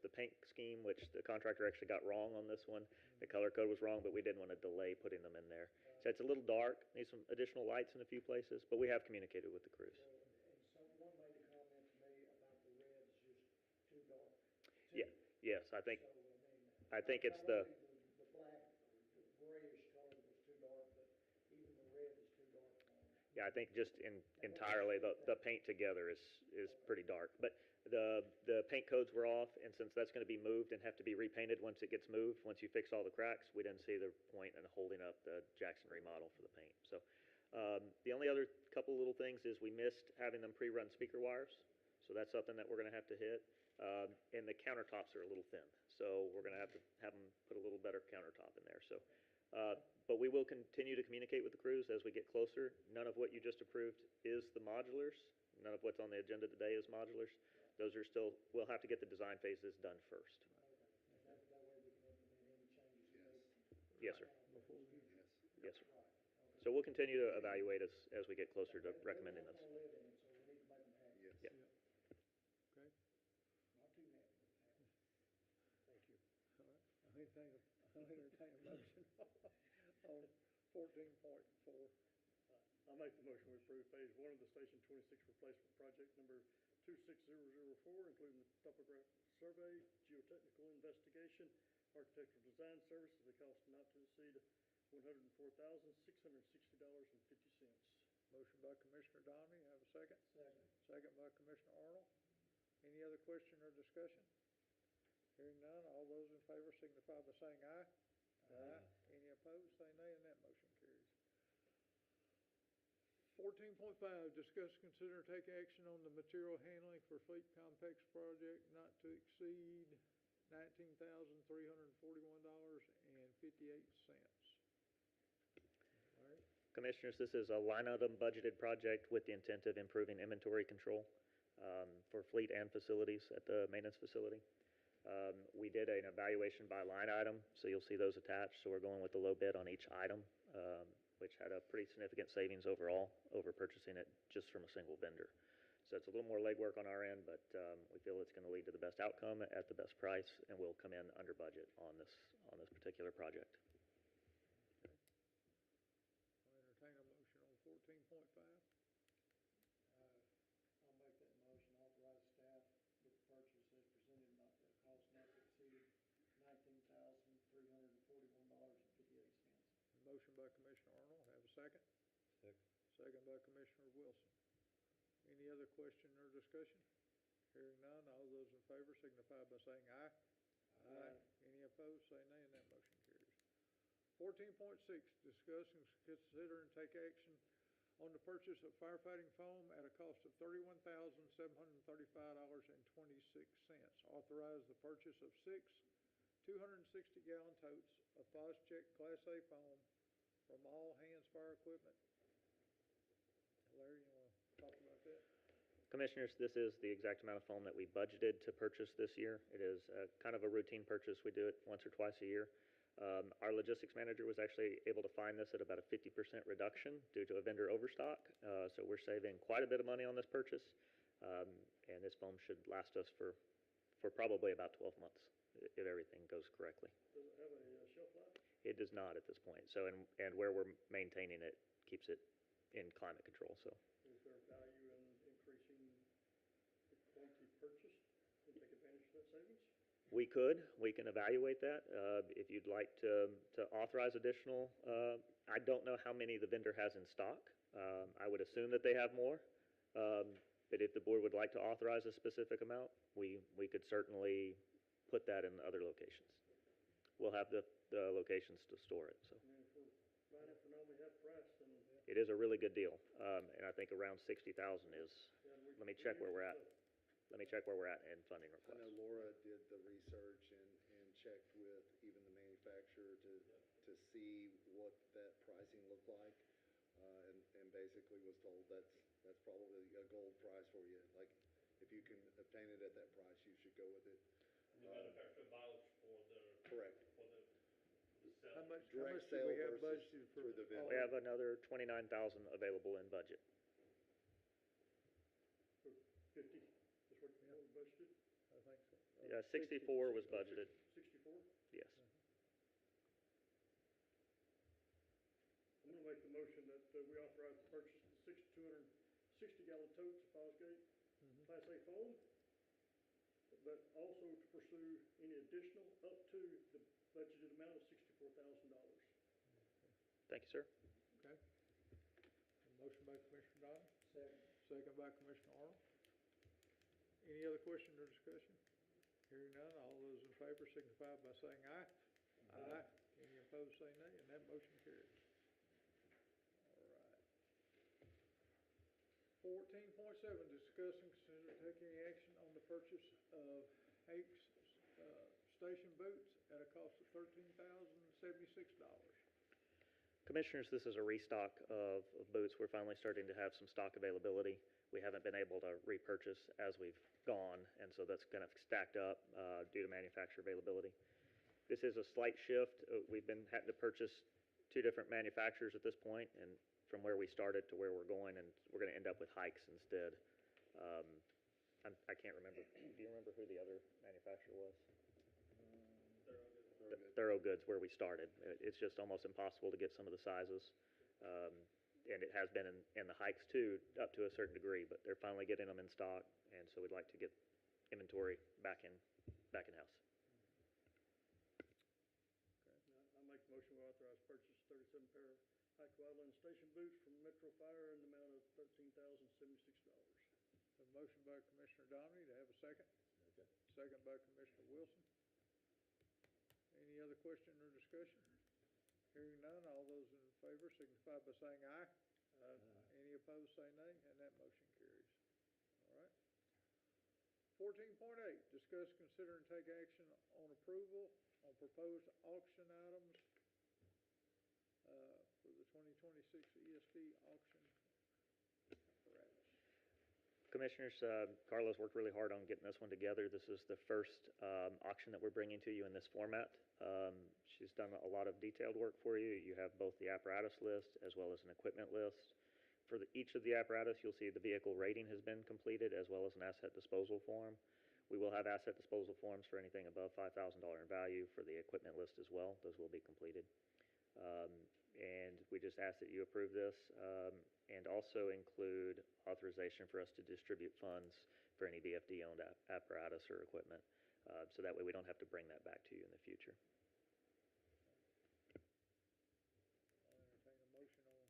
the paint scheme, which the contractor actually got wrong on this one. The color code was wrong, but we didn't want to delay putting them in there. So it's a little dark, needs some additional lights in a few places, but we have communicated with the crews. And someone made a comment to me about the red's just too dark. Yeah, yes, I think So, it's not the, only the black, the grayish color was too dark, but even the red is too dark for them. yeah, I think just entirely the paint together is pretty dark. But the paint codes were off, and since that's going to be moved and have to be repainted once it gets moved, once you fix all the cracks, we didn't see the point in holding up the Jackson remodel for the paint. So The only other couple little things is we missed having them pre-run speaker wires, so that's something that we're gonna have to hit. And the countertops are a little thin, so we're gonna have them put a little better countertop in there, so. But we will continue to communicate with the crews as we get closer. None of what you just approved is the modulars. None of what's on the agenda today is modulars. Those are still, we'll have to get the design phases done first. That way we can implement any changes we make. Yes, sir. Before we Yes, sir. So we'll continue to evaluate as we get closer to recommending this. We're gonna live in it, so we need to make them happy. Yes. Yeah. Okay, Not too happy, but happy. thank you. All right, I'll entertain a motion on 14.4. I make the motion we approve phase one of the Station 26 replacement project number 26004, including the topographic survey, geotechnical investigation, architectural design services, the cost not to exceed $104,660.50. Motion by Commissioner Donnie, have a second? Second. Second by Commissioner Arnold. Any other question or discussion? Hearing none, all those in favor signify by saying aye. Aye. Any opposed, say nay, and that motion carries. 14.5, discuss, consider, and take action on the material handling for fleet complex project not to exceed $19,341.58. Larry? Commissioners, this is a line item budgeted project with the intent of improving inventory control for fleet and facilities at the maintenance facility. We did an evaluation by line item, so you'll see those attached. So we're going with the low bid on each item, which had a pretty significant savings overall over purchasing it just from a single vendor. So it's a little more legwork on our end, but we feel it's going to lead to the best outcome at the best price, and we'll come in under budget on this particular project. I'll entertain a motion on 14.5. I'll make that motion, authorize staff with the purchase as presented, not at a cost not to exceed $19,341.58. Motion by Commissioner Arnold, have a second? Second. Second by Commissioner Wilson. Any other question or discussion? Hearing none, all those in favor signify by saying aye. Aye. Any opposed, say nay, and that motion carries. 14.6, discuss and consider and take action on the purchase of firefighting foam at a cost of $31,735.26. Authorize the purchase of 6 260-gallon totes of Phos-Check Class A foam from All Hands Fire Equipment. Larry, you want to talk about that? Commissioners, this is the exact amount of foam that we budgeted to purchase this year. It is kind of a routine purchase. We do it once or twice a year. Our logistics manager was actually able to find this at about a 50% reduction due to a vendor overstock. So we're saving quite a bit of money on this purchase. And this foam should last us for probably about 12 months if everything goes correctly. Does it have a shelf life? It does not at this point. So, and where we're maintaining it keeps it in climate control, so. Is there value in increasing the quantity purchased and take advantage of that savings? We can evaluate that. If you'd like to authorize additional, I don't know how many the vendor has in stock. I would assume that they have more. But if the board would like to authorize a specific amount, we could certainly put that in other locations. We'll have the locations to store it, so. I mean, if we're buying it for normally half price, then. It is a really good deal, and I think around 60,000 is, let me check where we're at. Let me check where we're at in funding I requests. know Laura did the research and checked with even the manufacturer to see what that pricing looked like, and basically was told that's probably a gold price for you. Like, if you can obtain it at that price, you should go with it. The manufacturer vouch for the. Correct. For the How sale. much Direct do we sale have versus budgeted for? through the vendor. We have another 29,000 available in budget. 50 is what we budgeted? I think so. Yeah, 64 was budgeted, 64? yes. I'm gonna make the motion that we authorize the purchase of 6 260-gallon totes of Fosgate Class A foam, but also to pursue any additional up to the budgeted amount of $64,000. Thank you, sir. Okay. A motion by Commissioner Dodd, Second. second by Commissioner Arnold. Any other question or discussion? Hearing none, all those in favor signify by saying aye. Aye. Any opposed, say nay, and that motion carries. All right. 14.7, discuss and consider taking action on the purchase of Hakes station boots at a cost of $13,076. Commissioners, this is a restock of boots. We're finally starting to have some stock availability. We haven't been able to repurchase as we've gone, and so that's kind of stacked up due to manufacturer availability. This is a slight shift. We've been having to purchase two different manufacturers at this point, and from where we started to where we're going, and we're going to end up with Hikes instead. I can't remember. Do you remember who the other manufacturer was? Thorough Goods, where we started. It's just almost impossible to get some of the sizes. And it has been in the Hikes too, up to a certain degree, but they're finally getting them in stock, and so we'd like to get inventory back in-house. I make the motion we authorize purchase 37 pair of high Wildland station boots from Metro Fire in the amount of $13,076. A motion by Commissioner Dominy to have a second. Second by Commissioner Wilson. Any other question or discussion? Hearing none, all those in favor signify by saying aye. Any opposed, say nay, and that motion carries. All right. 14.8, discuss, consider, and take action on approval on proposed auction items for the 2026 ESD auction apparatus. Commissioners, Carla's worked really hard on getting this one together. This is the first auction that we're bringing to you in this format. She's done a lot of detailed work for you. You have both the apparatus list as well as an equipment list. For each of the apparatus, you'll see the vehicle rating has been completed as well as an asset disposal form. We will have asset disposal forms for anything above $5,000 in value for the equipment list as well. Those will be completed. And we just ask that you approve this and also include authorization for us to distribute funds for any VFD-owned apparatus or equipment. So that way we don't have to bring that back to you in the future. I'll entertain a motion on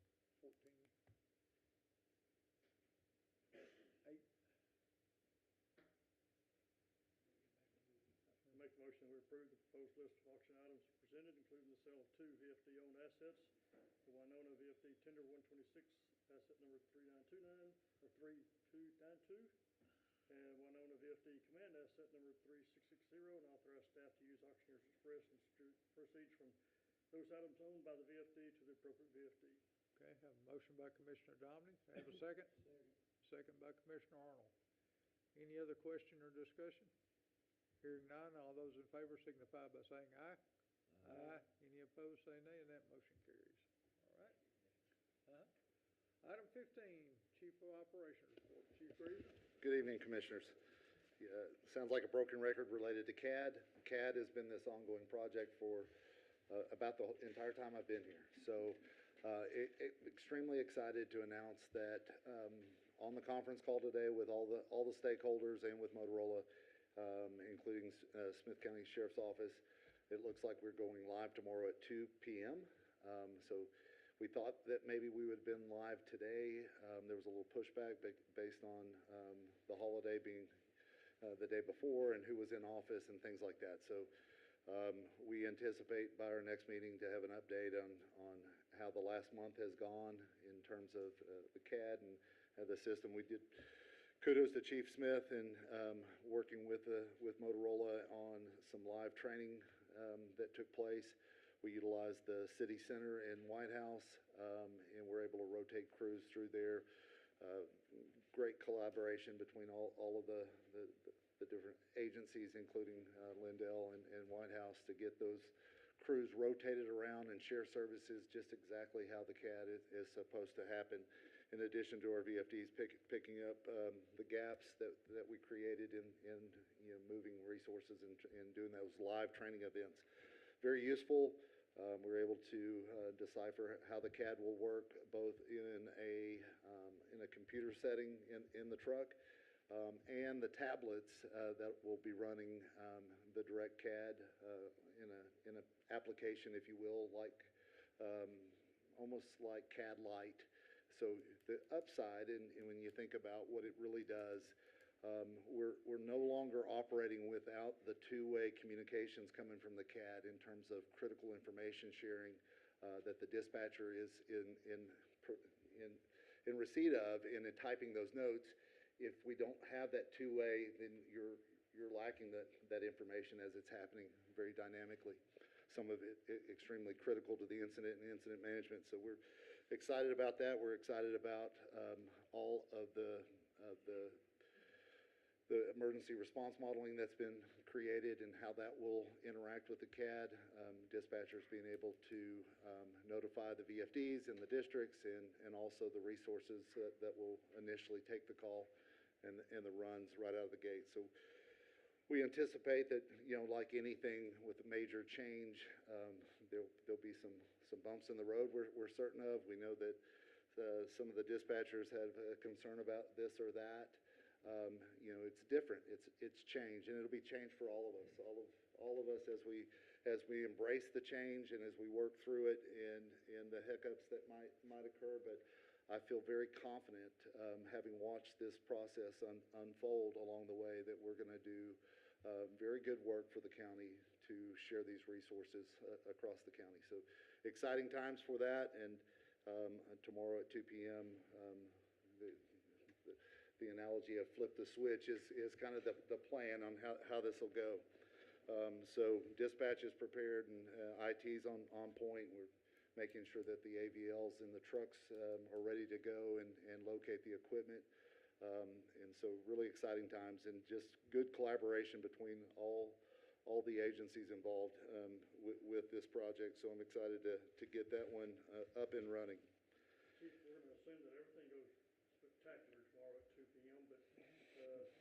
14.8. Make the motion we approve the proposed list of auction items presented, including the sale of two VFD-owned assets, the Winona VFD Tender 126, asset number 3929 or 3292, and Winona VFD Command asset number 3660, and authorize staff to use auctioneer's express and distribute proceeds from those items owned by the VFD to the appropriate VFD. Okay, have a motion by Commissioner Dominy. Have a second? Second by Commissioner Arnold. Any other question or discussion? Hearing none, all those in favor signify by saying aye. Aye. Any opposed, say nay, and that motion carries. All right. Item 15, Chief of Operations Report. Chief Reason. Good evening, Commissioners. Sounds like a broken record related to CAD. CAD has been this ongoing project for about the entire time I've been here. So extremely excited to announce that on the conference call today with all the stakeholders and with Motorola, including Smith County Sheriff's Office, it looks like we're going live tomorrow at 2 p.m. So we thought that maybe we would have been live today. There was a little pushback based on the holiday being the day before and who was in office and things like that. So we anticipate by our next meeting to have an update on how the last month has gone in terms of the CAD and the system. We did kudos to Chief Smith and working with Motorola on some live training that took place. We utilized the City Center and White House, and we're able to rotate crews through there. Great collaboration between all of the different agencies, including Lindell and White House, to get those crews rotated around and share services just exactly how the CAD is supposed to happen. In addition to our VFDs picking up the gaps that we created in moving resources and doing those live training events. Very useful. We're able to decipher how the CAD will work both in a computer setting in the truck and the tablets that will be running the direct CAD in an application, if you will, like almost like CAD Lite. So the upside, and when you think about what it really does, we're no longer operating without the two-way communications coming from the CAD in terms of critical information sharing that the dispatcher is in in receipt of and in typing those notes. If we don't have that two-way, then you're lacking that information as it's happening very dynamically. Some of it extremely critical to the incident and incident management. So we're excited about that. We're excited about all of the emergency response modeling that's been created and how that will interact with the CAD. Dispatchers being able to notify the VFDs and the districts and also the resources that will initially take the call and the runs right out of the gate. So we anticipate that, like anything with a major change, there'll be some bumps in the road we're certain of. We know that some of the dispatchers have a concern about this or that. It's different. It's change, and it'll be change for all of us. All of us as we embrace the change and as we work through it and the hiccups that might occur. But I feel very confident, having watched this process unfold along the way, that we're going to do very good work for the county to share these resources across the county. So exciting times for that, and tomorrow at 2 p.m., the analogy of flip the switch is kind of the plan on how this will go. So dispatch is prepared and IT's on point. We're making sure that the AVLs and the trucks are ready to go and locate the equipment. And so really exciting times and just good collaboration between all the agencies involved with this project. So I'm excited to get that one up and running. Chief, we're going to assume that everything goes spectacular tomorrow at 2 p.m., but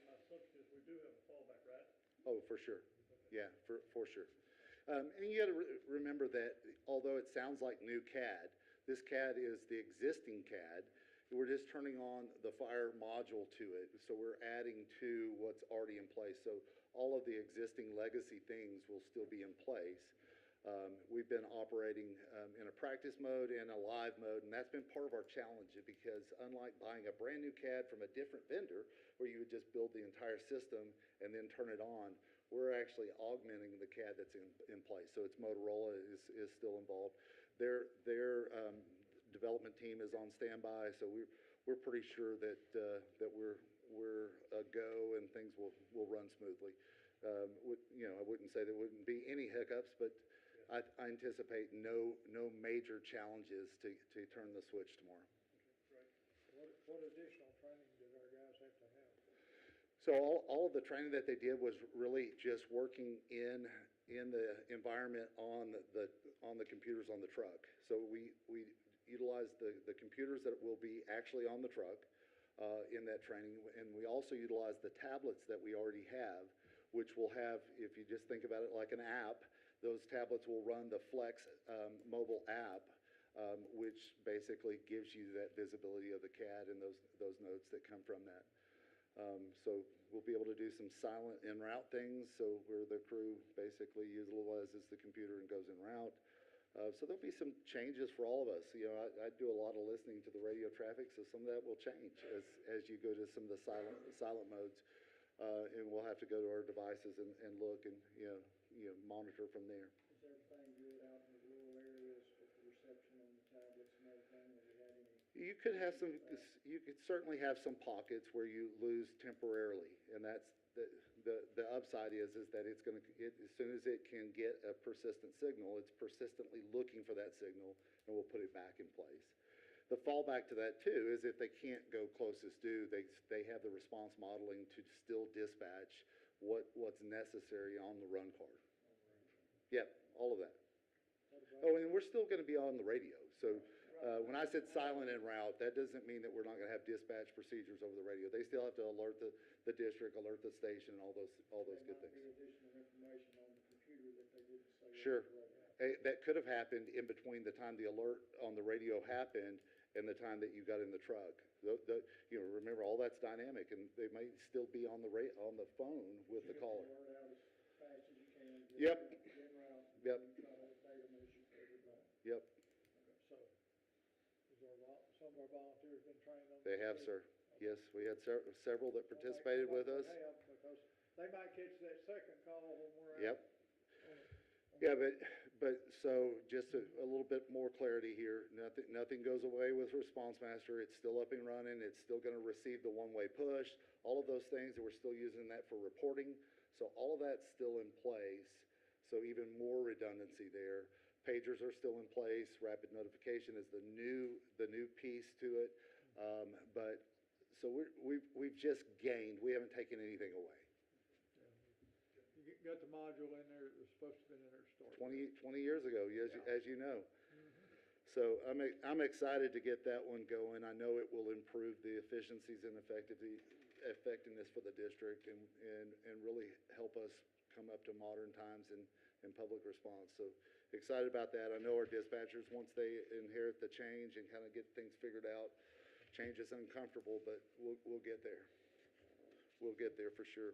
my assumption is we do have a fallback, right? Oh, for sure. Yeah, for sure. And you got to remember that although it sounds like new CAD, this CAD is the existing CAD. We're just turning on the fire module to it. So we're adding to what's already in place. So all of the existing legacy things will still be in place. We've been operating in a practice mode and a live mode, and that's been part of our challenge, because unlike buying a brand new CAD from a different vendor where you would just build the entire system and then turn it on, we're actually augmenting the CAD that's in place. So it's Motorola is still involved. Their development team is on standby, so we're pretty sure that we're a go and things will run smoothly. I wouldn't say there wouldn't be any hiccups, but I anticipate no major challenges to turn the switch tomorrow. What additional training did our guys have to have? So all of the training that they did was really just working in the environment on the computers on the truck. So we utilized the computers that will be actually on the truck in that training, and we also utilized the tablets that we already have, which will have, if you just think about it like an app, those tablets will run the Flex mobile app, which basically gives you that visibility of the CAD and those notes that come from that. So we'll be able to do some silent en route things, so where the crew basically utilizes the computer and goes en route. So there'll be some changes for all of us. I do a lot of listening to the radio traffic, so some of that will change as you go to some of the silent modes. And we'll have to go to our devices and look and monitor from there. Is everything good out in the rural areas with the reception on the tablets and everything? Have you had any? You could certainly have some pockets where you lose temporarily, and that's the upside is that it's going to, as soon as it can get a persistent signal, it's persistently looking for that signal, and we'll put it back in place. The fallback to that too is if they can't go closest due, they have the response modeling to still dispatch what's necessary on the run card. Yep, all of that. Oh, and we're still going to be on the radio. So when I said silent en route, that doesn't mean that we're not going to have dispatch procedures over the radio. They still have to alert the district, alert the station, and all those good things. Additional information on the computer that they didn't say. Sure. That could have happened in between the time the alert on the radio happened and the time that you got in the truck. Remember, all that's dynamic, and they might still be on the phone with the caller. Alert out as fast as you can. Yep. Get route. Yep. Try to update them as you go. Yep. Okay, so is some of our volunteers been trained on? They have, sir. Yes, we had several that participated with us. Because they might catch that second call when we're Yep. out. Yeah, but But, so, just a little bit more clarity here, nothing goes away with Response Master, it's still up and running, it's still gonna receive the one-way push, all of those things, and we're still using that for reporting, so all of that's still in place, so even more redundancy there. Pagers are still in place, rapid notification is the new piece to it, but, so we've just gained, we haven't taken anything away. You got the module in there that was supposed to be in there to start. 20 years ago, as you know. So I'm excited to get that one going. I know it will improve the efficiencies and effectiveness for the district and really help us come up to modern times in public response. So excited about that. I know our dispatchers, once they inherit the change and kind of get things figured out, change is uncomfortable, but we'll get there. We'll get there for sure.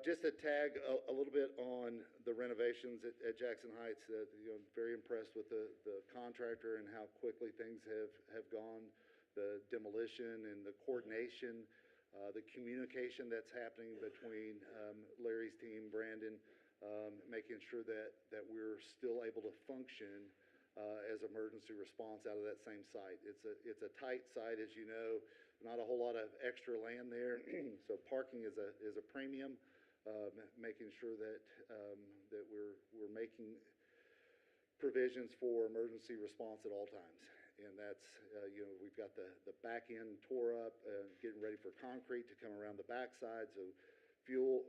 Just to tag a little bit on the renovations at Jackson Heights, very impressed with the contractor and how quickly things have gone, the demolition and the coordination, the communication that's happening between Larry's team, Brandon, making sure that we're still able to function as emergency response out of that same site. It's a tight site, as you know, not a whole lot of extra land there, so parking is a premium. Making sure that we're making provisions for emergency response at all times, and that's we've got the back end tore up, getting ready for concrete to come around the backside, so fuel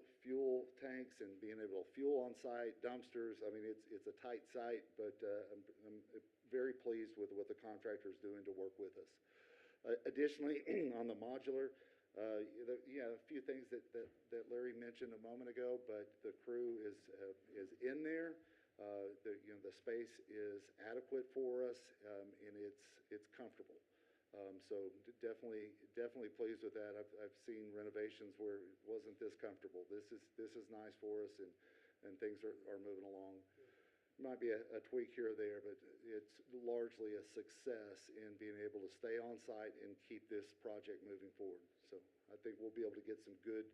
tanks and being able to fuel on site, dumpsters. I mean, it's a tight site, but I'm very pleased with what the contractor is doing to work with us. Additionally, on the modular, a few things that Larry mentioned a moment ago, but the crew is in there. The space is adequate for us, and it's comfortable. So definitely pleased with that. I've seen renovations where it wasn't this comfortable. This is nice for us, and things are moving along. Might be a tweak here or there, but it's largely a success in being able to stay on site and keep this project moving forward. So I think we'll be able to get some good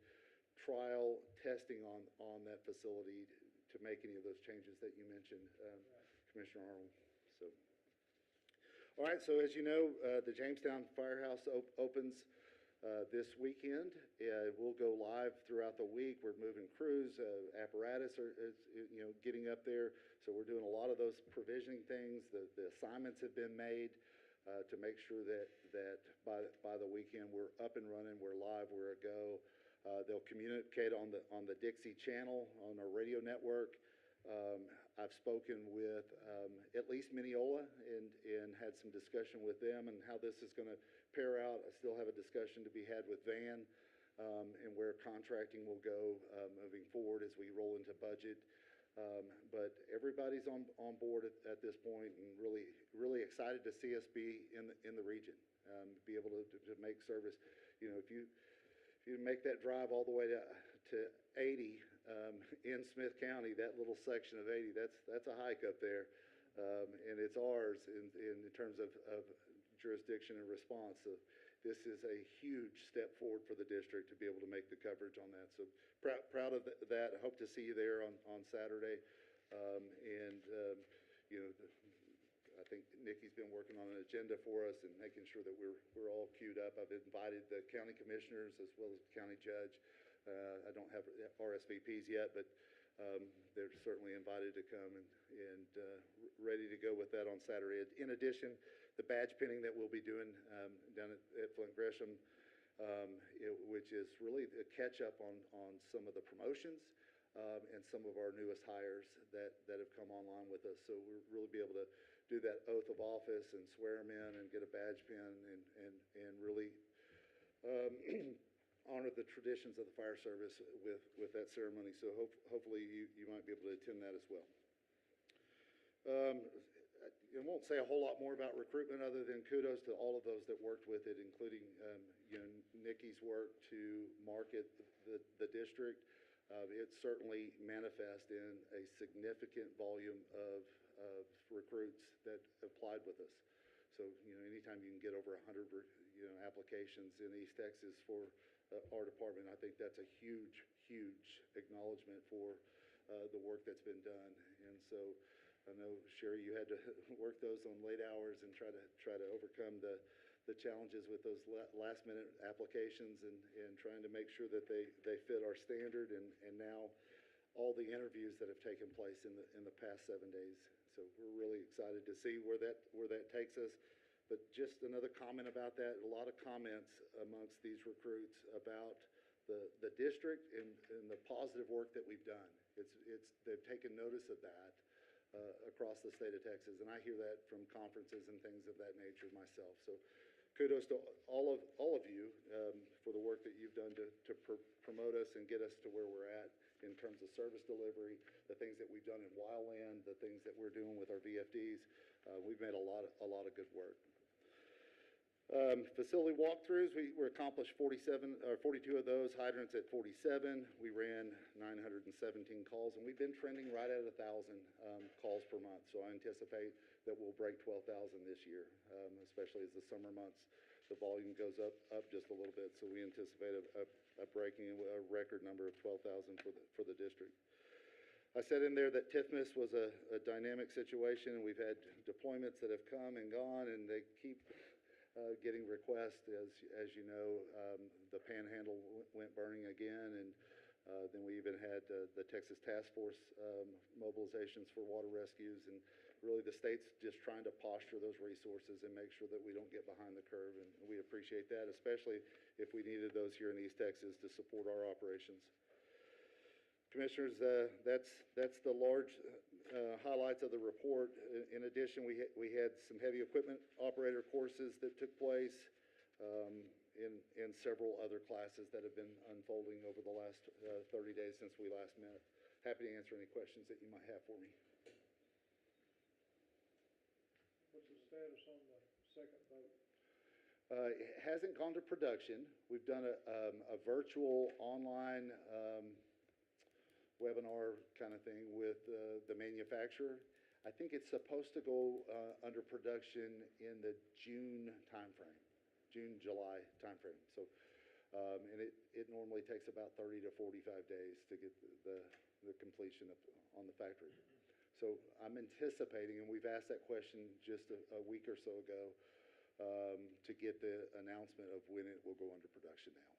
trial testing on that facility to make any of those changes that you mentioned, Commissioner Arnold. So, all right, so as you know, the Jamestown Firehouse opens this weekend. We'll go live throughout the week. We're moving crews, apparatus is getting up there. So we're doing a lot of those provisioning things. The assignments have been made to make sure that by the weekend we're up and running, we're live, we're a go. They'll communicate on the Dixie channel on our radio network. I've spoken with at least Mineola and had some discussion with them and how this is going to pair out. I still have a discussion to be had with Van and where contracting will go moving forward as we roll into budget. But everybody's on board at this point, and really excited to see us be in the region, be able to make service. If you make that drive all the way to 80 in Smith County, that little section of 80, that's a hike up there, and it's ours in terms of jurisdiction and response. So this is a huge step forward for the district to be able to make the coverage on that. So proud of that. I hope to see you there on Saturday. I think Nikki's been working on an agenda for us and making sure that we're all queued up. I've invited the county commissioners as well as the county judge. I don't have RSVPs yet, but they're certainly invited to come and ready to go with that on Saturday. In addition, the badge pinning that we'll be doing down at Flint Gresham, which is really a catch up on some of the promotions and some of our newest hires that have come online with us. So we'll really be able to do that oath of office and swear them in and get a badge pin and really honor the traditions of the fire service with that ceremony. So hopefully you might be able to attend that as well. I won't say a whole lot more about recruitment other than kudos to all of those that worked with it, including Nikki's work to market the district. It certainly manifests in a significant volume of recruits that applied with us. So anytime you can get over 100 applications in East Texas for our department, I think that's a huge acknowledgement for the work that's been done. And so I know, Sherry, you had to work those on late hours and try to overcome the challenges with those last minute applications and trying to make sure that they fit our standard and now all the interviews that have taken place in the past 7 days. So we're really excited to see where that takes us. But just another comment about that, a lot of comments amongst these recruits about the district and the positive work that we've done. They've taken notice of that across the state of Texas, and I hear that from conferences and things of that nature myself. So kudos to all of you for the work that you've done to promote us and get us to where we're at in terms of service delivery, the things that we've done in wildland, the things that we're doing with our VFDs. We've made a lot of good work. Facility walkthroughs, we accomplished 42 of those, hydrants at 47. We ran 917 calls, and we've been trending right at 1,000 calls per month. So I anticipate that we'll break 12,000 this year, especially as the summer months, the volume goes up just a little bit. So we anticipate a breaking a record number of 12,000 for the district. I said in there that TIFMAS was a dynamic situation, and we've had deployments that have come and gone, and they keep getting requests. As you know, the Panhandle went burning again, and then we even had the Texas Task Force mobilizations for water rescues, and really the state's just trying to posture those resources and make sure that we don't get behind the curve, and we appreciate that, especially if we needed those here in East Texas to support our operations. Commissioners, that's the large highlights of the report. In addition, we had some heavy equipment operator courses that took place in several other classes that have been unfolding over the last 30 days since we last met. Happy to answer any questions that you might have for me. What's the status on the second boat? It hasn't gone to production. We've done a virtual online webinar kind of thing with the manufacturer. I think it's supposed to go under production in the June timeframe, June-July timeframe. So, and it normally takes about 30 to 45 days to get the completion on the factory. So I'm anticipating, and we've asked that question just a week or so ago, to get the announcement of when it will go under production now.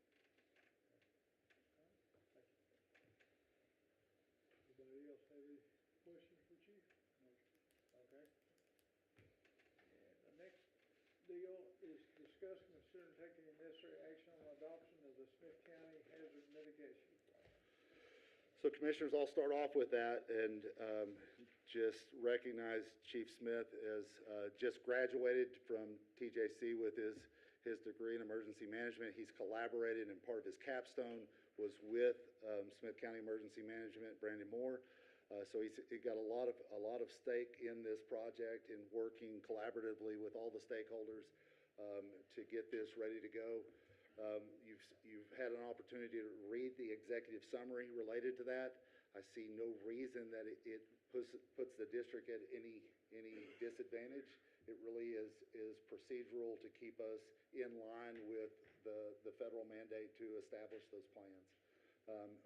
Anybody else have any questions for Chief? No. Okay. And the next deal is discuss, consider, and take any necessary action on adoption of the Smith County Hazard Mitigation Plan. So Commissioners, I'll start off with that and just recognize Chief Smith as just graduated from TJC with his degree in emergency management. He's collaborated, and part of his capstone was with Smith County Emergency Management, Brandon Moore. So he got a lot of stake in this project and working collaboratively with all the stakeholders to get this ready to go. You've had an opportunity to read the executive summary related to that. I see no reason that it puts the district at any disadvantage. It really is procedural to keep us in line with the federal mandate to establish those plans.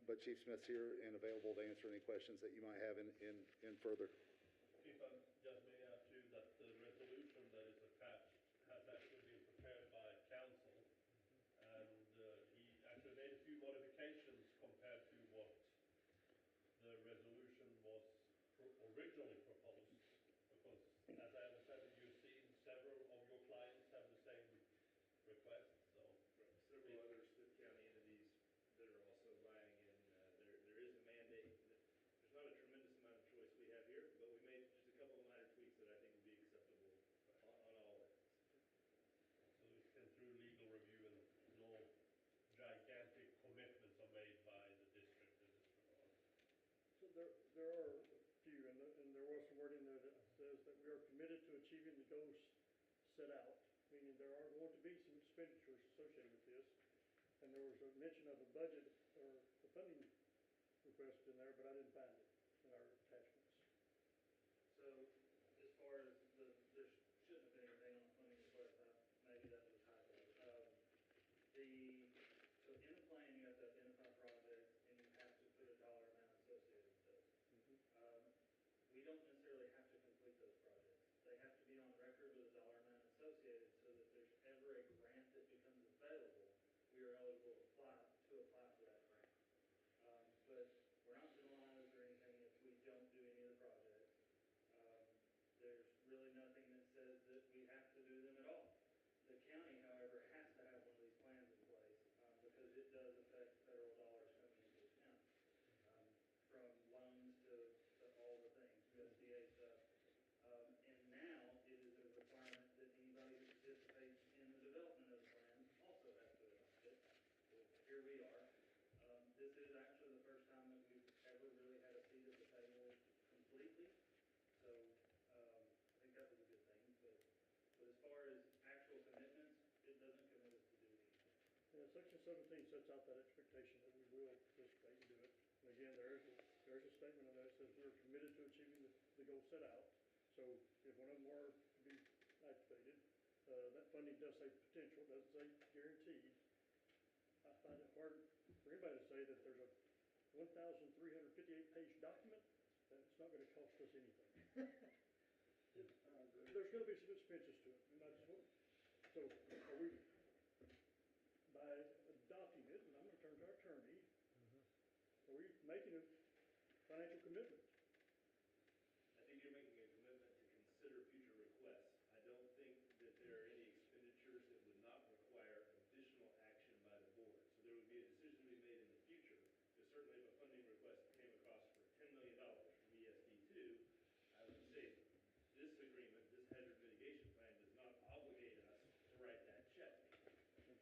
But Chief Smith's here and available to answer any questions that you might have in further. If I just may add too, that the resolution that is attached has actually been prepared by council, and he actually made a few modifications compared to what the resolution was originally proposed, because as I understand it, you've seen several of your clients have the same request, so. Several other Smith County entities that are also buying in, there is a mandate. There's not a tremendous amount of choice we have here, but we made just a couple of minor tweaks that I think will be acceptable on all ends. So it's been through legal review and no gigantic commitments are made by the district in this regard. So there are a few, and there was some word in there that says that we are committed to achieving the goals set out, meaning there are going to be some expenditures associated with this. And there was a mention of a budget or a funding request in there, but I didn't find it in our attachments. So as far as there shouldn't have been anything on the funding request, maybe that was a typo. So in the plan, you have to identify projects and you have to put a dollar amount associated with those. We don't necessarily have to associated, so that if there's ever a grant that becomes available, we are eligible to apply for that grant. But we're not penalized or anything if we don't do any of the projects. There's really nothing that says that we have to do them at all. The county, however, has to have one of these plans in place, because it does affect federal dollars coming into the county. From loans to all the things, USDA stuff. And now it is a requirement that anybody who participates in the development of the plan also has to adopt it. So here we are. This is actually the first time that we've ever really had a seat at the table completely. So, I think that was a good thing, but as far as actual commitments, it doesn't commit us to do anything. Yeah, section 17 sets out that expectation that we will participate and do it. And again, there's a statement in there that says we're committed to achieving the goals set out. So if one of them were to be activated, that funding does say potential, doesn't say guaranteed. I find it hard for anybody to say that there's a 1,358-page document that it's not gonna cost us anything. There's gonna be some expenses to it, and that's what, so are we, by adopting it, and I'm gonna turn to our attorney, are we making a financial commitment? I think you're making a commitment to consider future requests. I don't think that there are any expenditures that would not require additional action by the board. So there would be a decision to be made in the future, because certainly if a funding request came across for $10 million from ESD2, I would say this agreement, this hazard mitigation plan does not obligate us to write that check.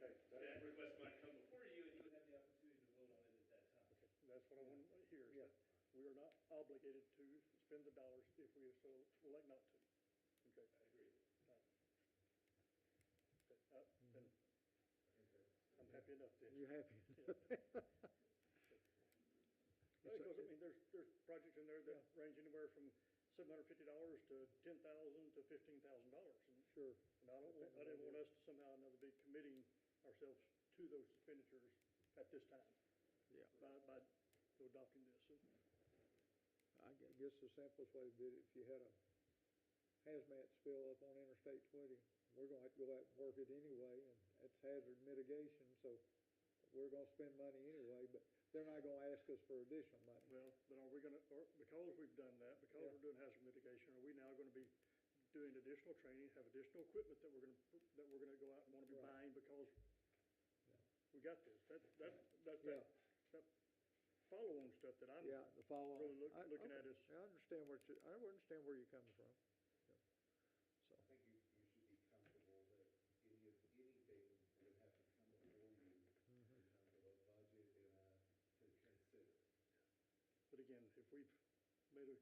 Okay. That request might come before you, and you would have the opportunity to vote on it at that time. That's what I want to hear, is that we are not obligated to spend the dollars if we so elect not to. Okay. I agree. Okay, then I'm happy enough then. You happy? Because, I mean, there's projects in there that range anywhere from $750 to $10,000 to $15,000. Sure. And I didn't want us to somehow or another be committing ourselves to those expenditures at this time. Yeah. By adopting this. I guess the simplest way to do it, if you had a hazmat spill up on Interstate 20, we're gonna have to go out and work it anyway, and that's hazard mitigation, so we're gonna spend money anyway, but they're not gonna ask us for additional money. Well, but are we gonna, or because we've done that, because we're doing hazard mitigation, are we now gonna be doing additional training, have additional equipment that we're gonna go out and wanna be buying because we got this? That's that follow-on stuff that I'm Yeah, the follow-on. really looking at is. I understand I understand where you're coming from. Yeah. So. I think you should be comfortable that anything would have to come before you in terms of a budget and to consider. But again, if we've made a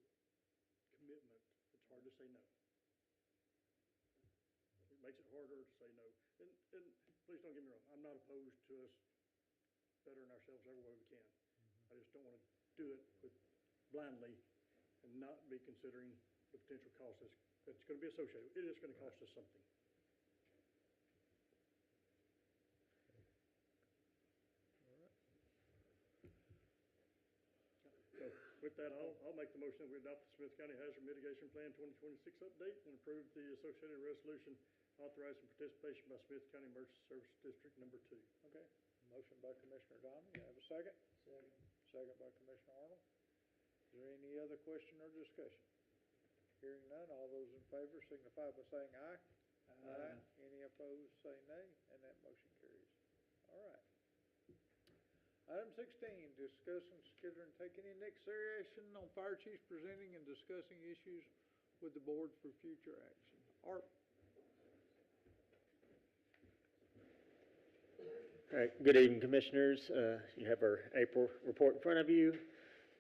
commitment, it's hard to say no. It makes it harder to say no. And please don't get me wrong, I'm not opposed to us bettering ourselves every way we can. I just don't want to do it blindly and not be considering the potential cost that's going to be associated. It is going to cost us something. So with that, I'll make the motion that we adopt the Smith County Hazard Mitigation Plan 2026 update and approve the associated resolution authorizing participation by Smith County Emergency Service District Number 2. Okay. Motion by Commissioner Domingue. You have a second? Second. Second by Commissioner Arnold. Is there any other question or discussion? Hearing none, all those in favor signify by saying aye. Aye. Any opposed, say nay, and that motion carries. All right. Item 16, discuss and consider and take any necessary action on fire chiefs presenting and discussing issues with the board for future action. Art. All right, good evening, Commissioners. You have our April report in front of you.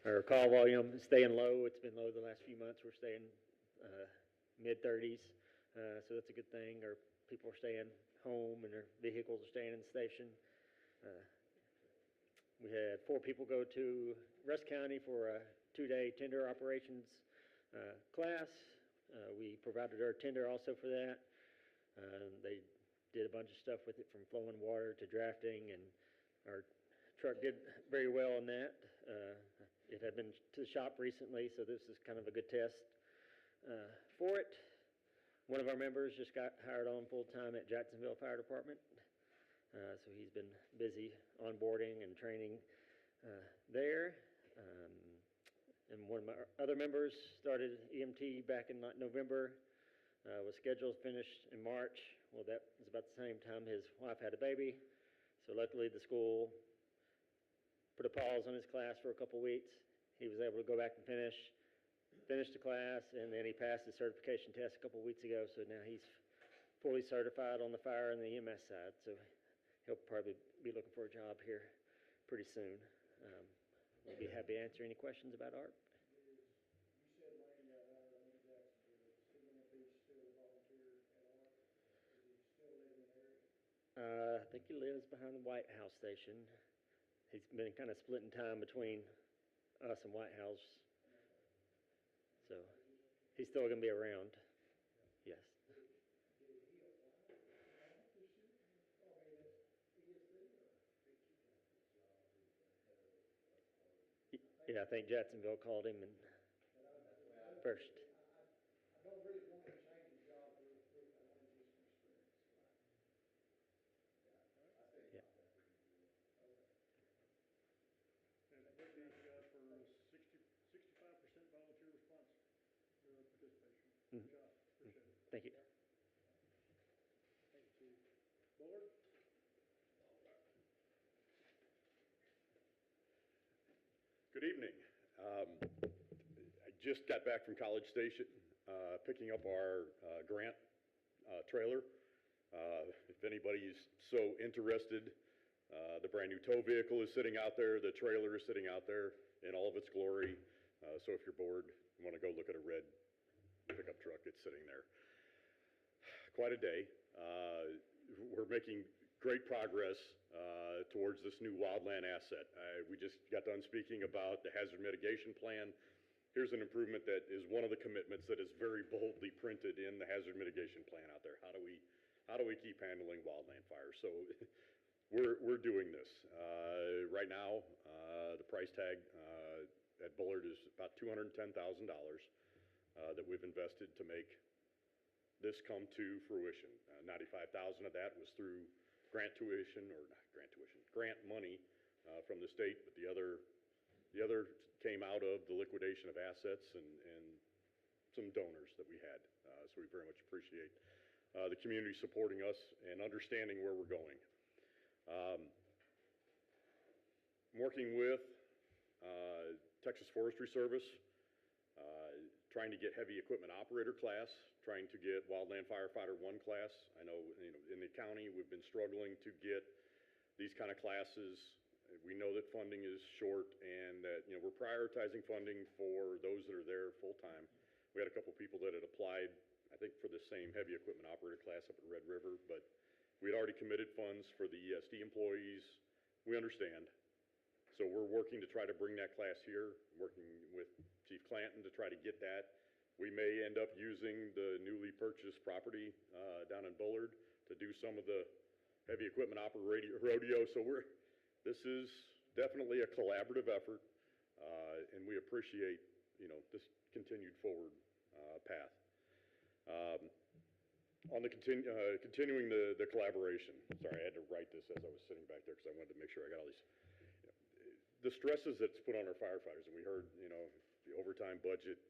Our call volume is staying low. It's been low the last few months. We're staying mid-30s, so that's a good thing. Our people are staying home and their vehicles are staying in the station. We had 4 people go to Rusk County for a 2-day tender operations class. We provided our tender also for that. They did a bunch of stuff with it, from flowing water to drafting, and our truck did very well on that. It had been to the shop recently, so this is kind of a good test for it. One of our members just got hired on full-time at Jacksonville Fire Department. So he's been busy onboarding and training there. And one of my other members started EMT back in November, was scheduled to finish in March. Well, that was about the same time his wife had a baby. So luckily the school put a pause on his class for a couple weeks. He was able to go back and finish the class, and then he passed his certification test a couple weeks ago. So now he's fully certified on the fire and the EMS side. So he'll probably be looking for a job here pretty soon. We'll be happy to answer any questions about ARP. You said Wayne got hired on in Jacksonville. Is he gonna be still a volunteer at ARP? Does he still live in the area? I think he lives behind the White House station. He's been kind of splitting time between us and White House. So he's still going to be around. Yes. Did he apply? Yeah, I think Jacksonville called him and first. I don't really want to change his job real quick. I want to get some experience. Yeah. And thank you guys for 65% volunteer response participation. Good job. Appreciate it. Thank you. Thank you, Chief. Board? Good evening. I just got back from College Station, picking up our grant trailer. If anybody's so interested, the brand new tow vehicle is sitting out there. The trailer is sitting out there in all of its glory. So if you're bored, you want to go look at a red pickup truck, it's sitting there. Quite a day. We're making great progress towards this new wildland asset. We just got done speaking about the hazard mitigation plan. Here's an improvement that is one of the commitments that is very boldly printed in the hazard mitigation plan out there. How do we keep handling wildland fires? So we're doing this. Right now, the price tag at Bullard is about $210,000 that we've invested to make this come to fruition. 95,000 of that was through grant money from the state, but the other came out of the liquidation of assets and some donors that we had. So we very much appreciate the community supporting us and understanding where we're going. I'm working with Texas Forestry Service, trying to get heavy equipment operator class, trying to get wildland firefighter 1 class. I know, in the county we've been struggling to get these kind of classes. We know that funding is short and that we're prioritizing funding for those that are there full time. We had a couple people that had applied, I think, for the same heavy equipment operator class up at Red River, but we had already committed funds for the ESD employees. We understand. So we're working to try to bring that class here, working with Chief Clanton to try to get that. We may end up using the newly purchased property down in Bullard to do some of the heavy equipment rodeo. So this is definitely a collaborative effort, and we appreciate this continued forward path. On the continuing the collaboration. Sorry, I had to write this as I was sitting back there because I wanted to make sure I got all these. The stresses that's put on our firefighters, and we heard, the overtime budget,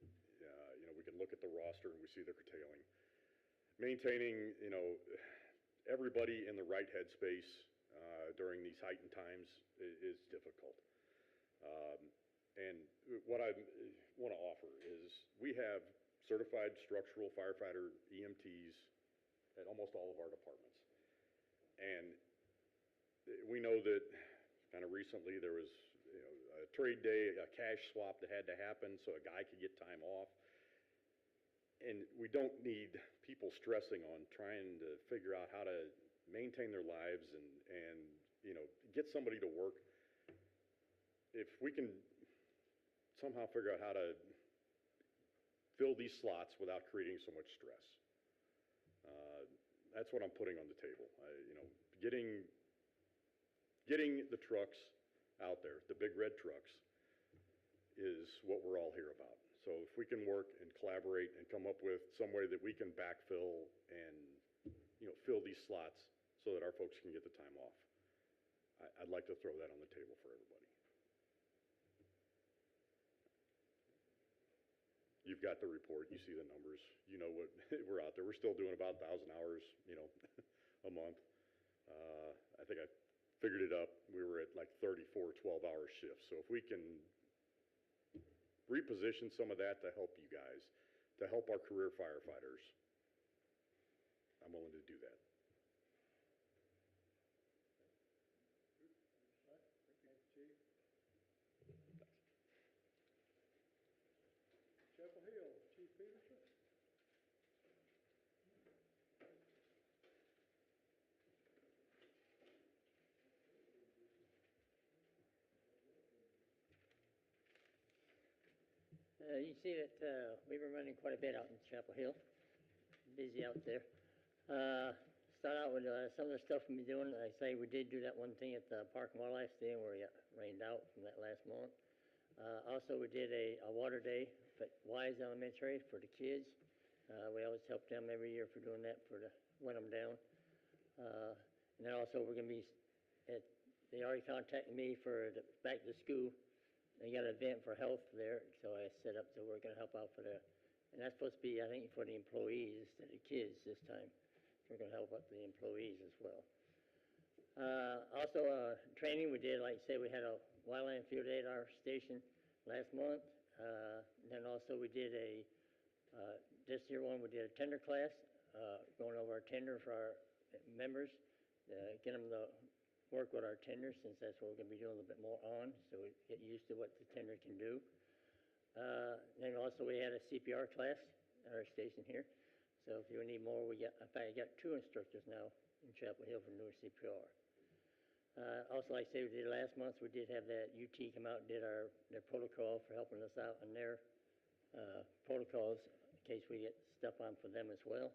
we can look at the roster and we see the curtailing. Maintaining, everybody in the right headspace during these heightened times is difficult. And what I want to offer is we have certified structural firefighter EMTs at almost all of our departments. And we know that kind of recently there was a trade day, a cash swap that had to happen so a guy could get time off. And we don't need people stressing on trying to figure out how to maintain their lives and get somebody to work. If we can somehow figure out how to fill these slots without creating so much stress, that's what I'm putting on the table. Getting the trucks out there, the big red trucks, is what we're all here about. So if we can work and collaborate and come up with some way that we can backfill and, fill these slots so that our folks can get the time off, I'd like to throw that on the table for everybody. You've got the report, you see the numbers, you know what, we're out there, we're still doing about 1,000 hours, a month. I think I figured it up, we were at like 34 12-hour shifts. So if we can reposition some of that to help you guys, to help our career firefighters, I'm willing to do that. Chief. Chapel Hill, Chief Peterson. You see that we've been running quite a bit out in Chapel Hill. Busy out there. Start out with some of the stuff we've been doing. Like I say, we did do that one thing at the Park and Wildlife Day where we got rained out from that last month. Also, we did a water day at Wise Elementary for the kids. We always help them every year for doing that, for to wet them down. And then also we're going to be, they already contacted me for the back to school. They got an event for health there, so I set up, so we're going to help out for that. And that's supposed to be, I think, for the employees instead of kids this time. We're going to help out the employees as well. Also, training we did, like I say, we had a wildland field day at our station last month. And then also we did this year one, we did a tender class, going over our tender for our members, get them to work with our tenders, since that's what we're going to be doing a little bit more on, so we get used to what the tender can do. Then also we had a CPR class at our station here. So if you need more, in fact, I got 2 instructors now in Chapel Hill for doing CPR. Also, like I say, we did last month, we did have that UT come out and did their protocol for helping us out in their protocols in case we get stuff on for them as well.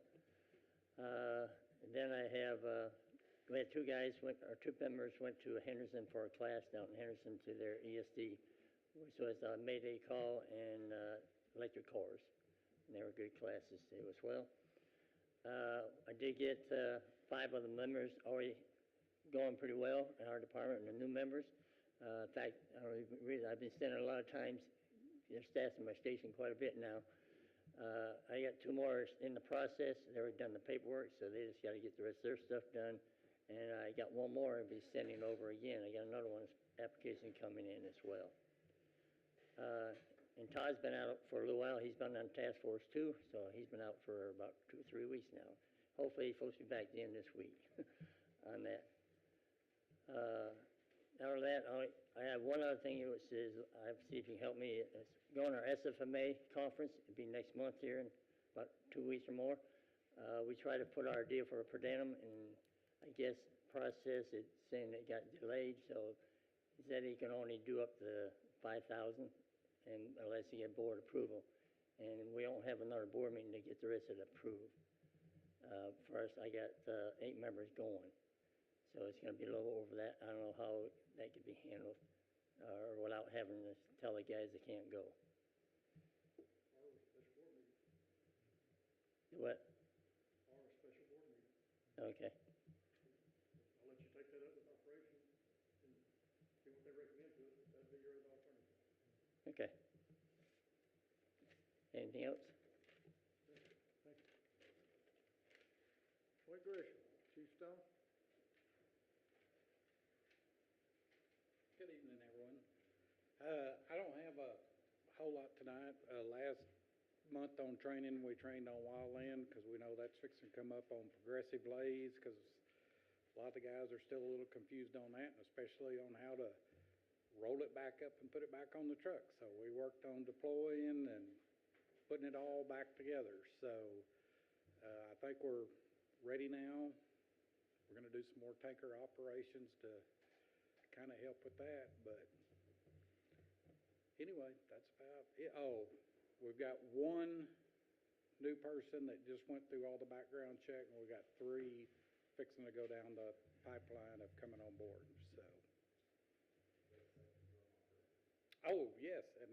And then I have, we had 2 members went to Henderson for a class down in Henderson to their ESD, which was a Mayday call and electric cars. And they were good classes too as well. I did get 5 of the members already going pretty well in our department, and the new members. In fact, I've been spending a lot of time, they're staffing my station quite a bit now. I got 2 more in the process. They already done the paperwork, so they just got to get the rest of their stuff done. And I got 1 more I'll be sending over again. I got another one's application coming in as well. And Todd's been out for a little while. He's been on task force too, so he's been out for about 2 or 3 weeks now. Hopefully he's supposed to be back in this week on that. After that, I have one other thing, which is I have to see if you can help me. It's going to our SFMA conference. It'll be next month here in about 2 weeks or more. We try to put our deal for a per diem, and I guess process it's saying it got delayed, so he said he can only do up to 5,000 and unless he get board approval. And we don't have another board meeting to get the rest of it approved. First, I got 8 members going. So it's going to be a little over that. I don't know how that could be handled or without having to tell the guys they can't go. Or a special board meeting. What? Or a special board meeting. Okay. I'll let you take that up with operations and see what they recommend to us. That'd be your other alternative. Okay. Anything else? Thank you. Point Gresham, Chief Stone. Good evening, everyone. I don't have a whole lot tonight. Last month on training, we trained on wildland because we know that's fixing to come up on progressive lays because a lot of the guys are still a little confused on that, and especially on how to roll it back up and put it back on the truck. So we worked on deploying and putting it all back together. So I think we're ready now. We're going to do some more tanker operations to kind of help with that, but anyway, that's about it. Oh, we've got 1 new person that just went through all the background check, and we got 3 fixing to go down the pipeline of coming on board. So, oh yes, and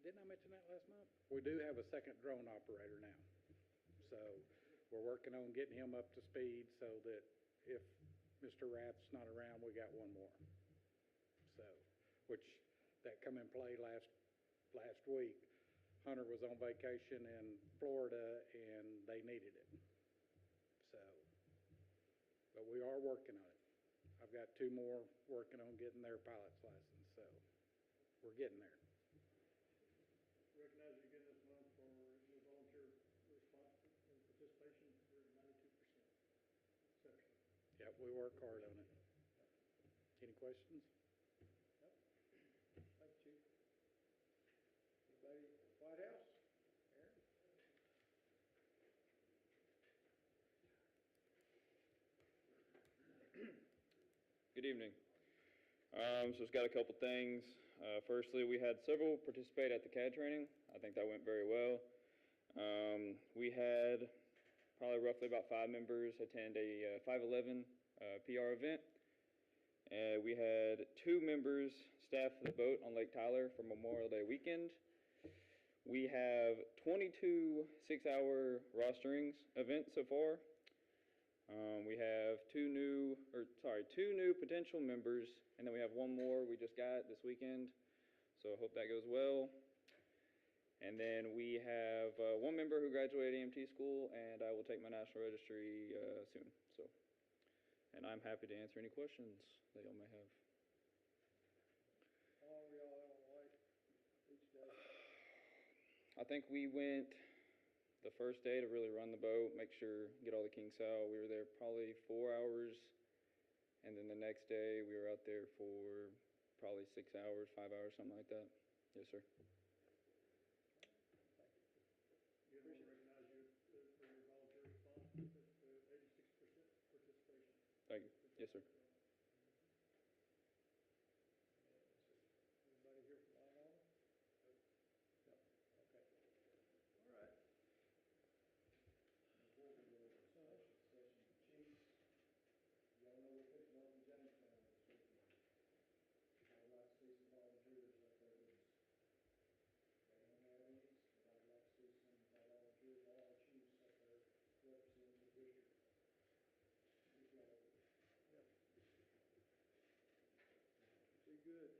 didn't I mention that last month? We do have a second drone operator now. So we're working on getting him up to speed so that if Mr. Rath's not around, we got one more. So, which, that come in play last week. Hunter was on vacation in Florida and they needed it. So, but we are working on it. I've got two more working on getting their pilot's license, so we're getting there. Recognize you again this month for your volunteer response and participation, you're at 92%. Exceptional. Yeah, we work hard on it. Any questions? Thank you, Chief. Anybody, White House? Aaron? Good evening. So it's got a couple things. Firstly, we had several participate at the CAD training. I think that went very well. We had probably roughly about 5 members attend a 511 PR event. We had 2 members staff the boat on Lake Tyler for Memorial Day weekend. We have 22 6-hour rosterings events so far. We have 2 new potential members, and then we have 1 more we just got this weekend. So I hope that goes well. And then we have 1 member who graduated EMT school, and I will take my national registry soon. So, and I'm happy to answer any questions that y'all may have. How long were y'all out on the lake each day? I think we went the first day to really run the boat, make sure, get all the kinks out. We were there probably 4 hours. And then the next day we were out there for probably 6 hours, 5 hours, something like that. Yes, sir. You want to recognize you for your volunteer response with 86% participation. Thank you. Yes, sir. Anybody here from Line On? No. Okay. All right. Before we go into special session, Chief, y'all know we're picking up in Jamestown this weekend. I'd like to see some volunteers up there with us. They don't have any, but I'd like to see some volunteers, all our chiefs up there representing the district. If y'all would. Yep. Be good.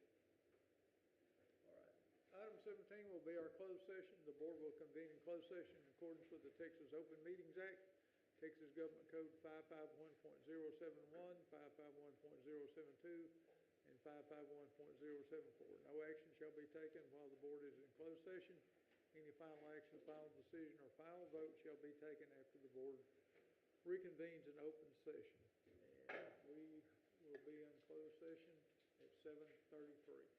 All right. Item 17 will be our closed session. The board will convene in closed session in accordance with the Texas Open Meetings Act, Texas Government Code 551.071, 551.072, and 551.074. No action shall be taken while the board is in closed session. Any final action, final decision, or final vote shall be taken after the board reconvenes in open session. And we will be in closed session at 7:33.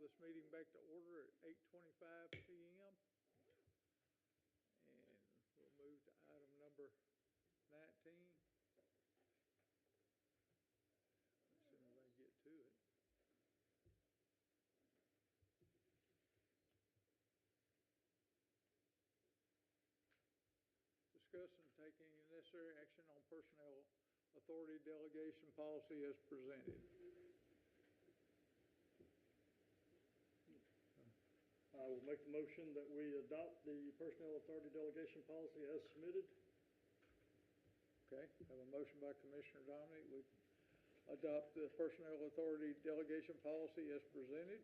this meeting back to order at 8:25 PM. And we'll move to item number 19. As soon as I get to it. Discuss and take any necessary action on personnel authority delegation policy as presented. I will make the motion that we adopt the personnel authority delegation policy as submitted. Okay, have a motion by Commissioner Dominic. We adopt the personnel authority delegation policy as presented.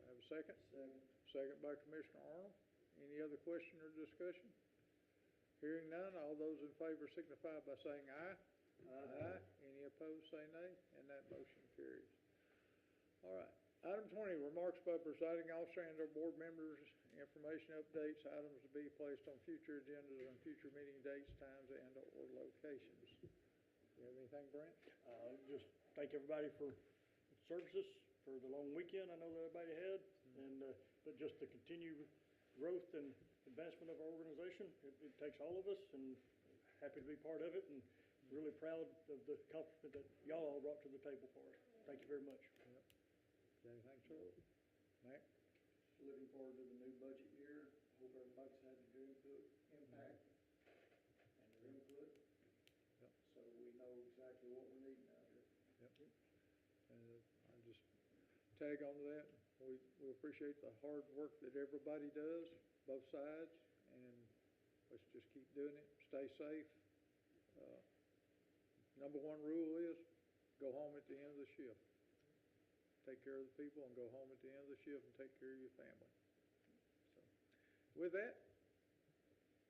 Have a second? Second. Second by Commissioner Arnold. Any other question or discussion? Hearing none, all those in favor signify by saying aye. Aye. Any opposed, say nay, and that motion carries. All right. Item 20, remarks by presiding officer and/or board members, information updates, items to be placed on future agendas and future meeting dates, times, and/or locations. You have anything, Brent? Just thank everybody for services, for the long weekend I know that everybody had, and, but just the continued growth and advancement of our organization. It takes all of us, and happy to be part of it, and really proud of the accomplishment that y'all all brought to the table for us. Thank you very much. Yep. Anything, sir? Mac? Looking forward to the new budget year. Hope everybody's had a good impact and their input. Yep. So we know exactly what we're needing out here. Yep. And I just tag on to that. We appreciate the hard work that everybody does, both sides, and let's just keep doing it. Stay safe. Number one rule is go home at the end of the shift. Take care of the people and go home at the end of the shift and take care of your family. So, with that,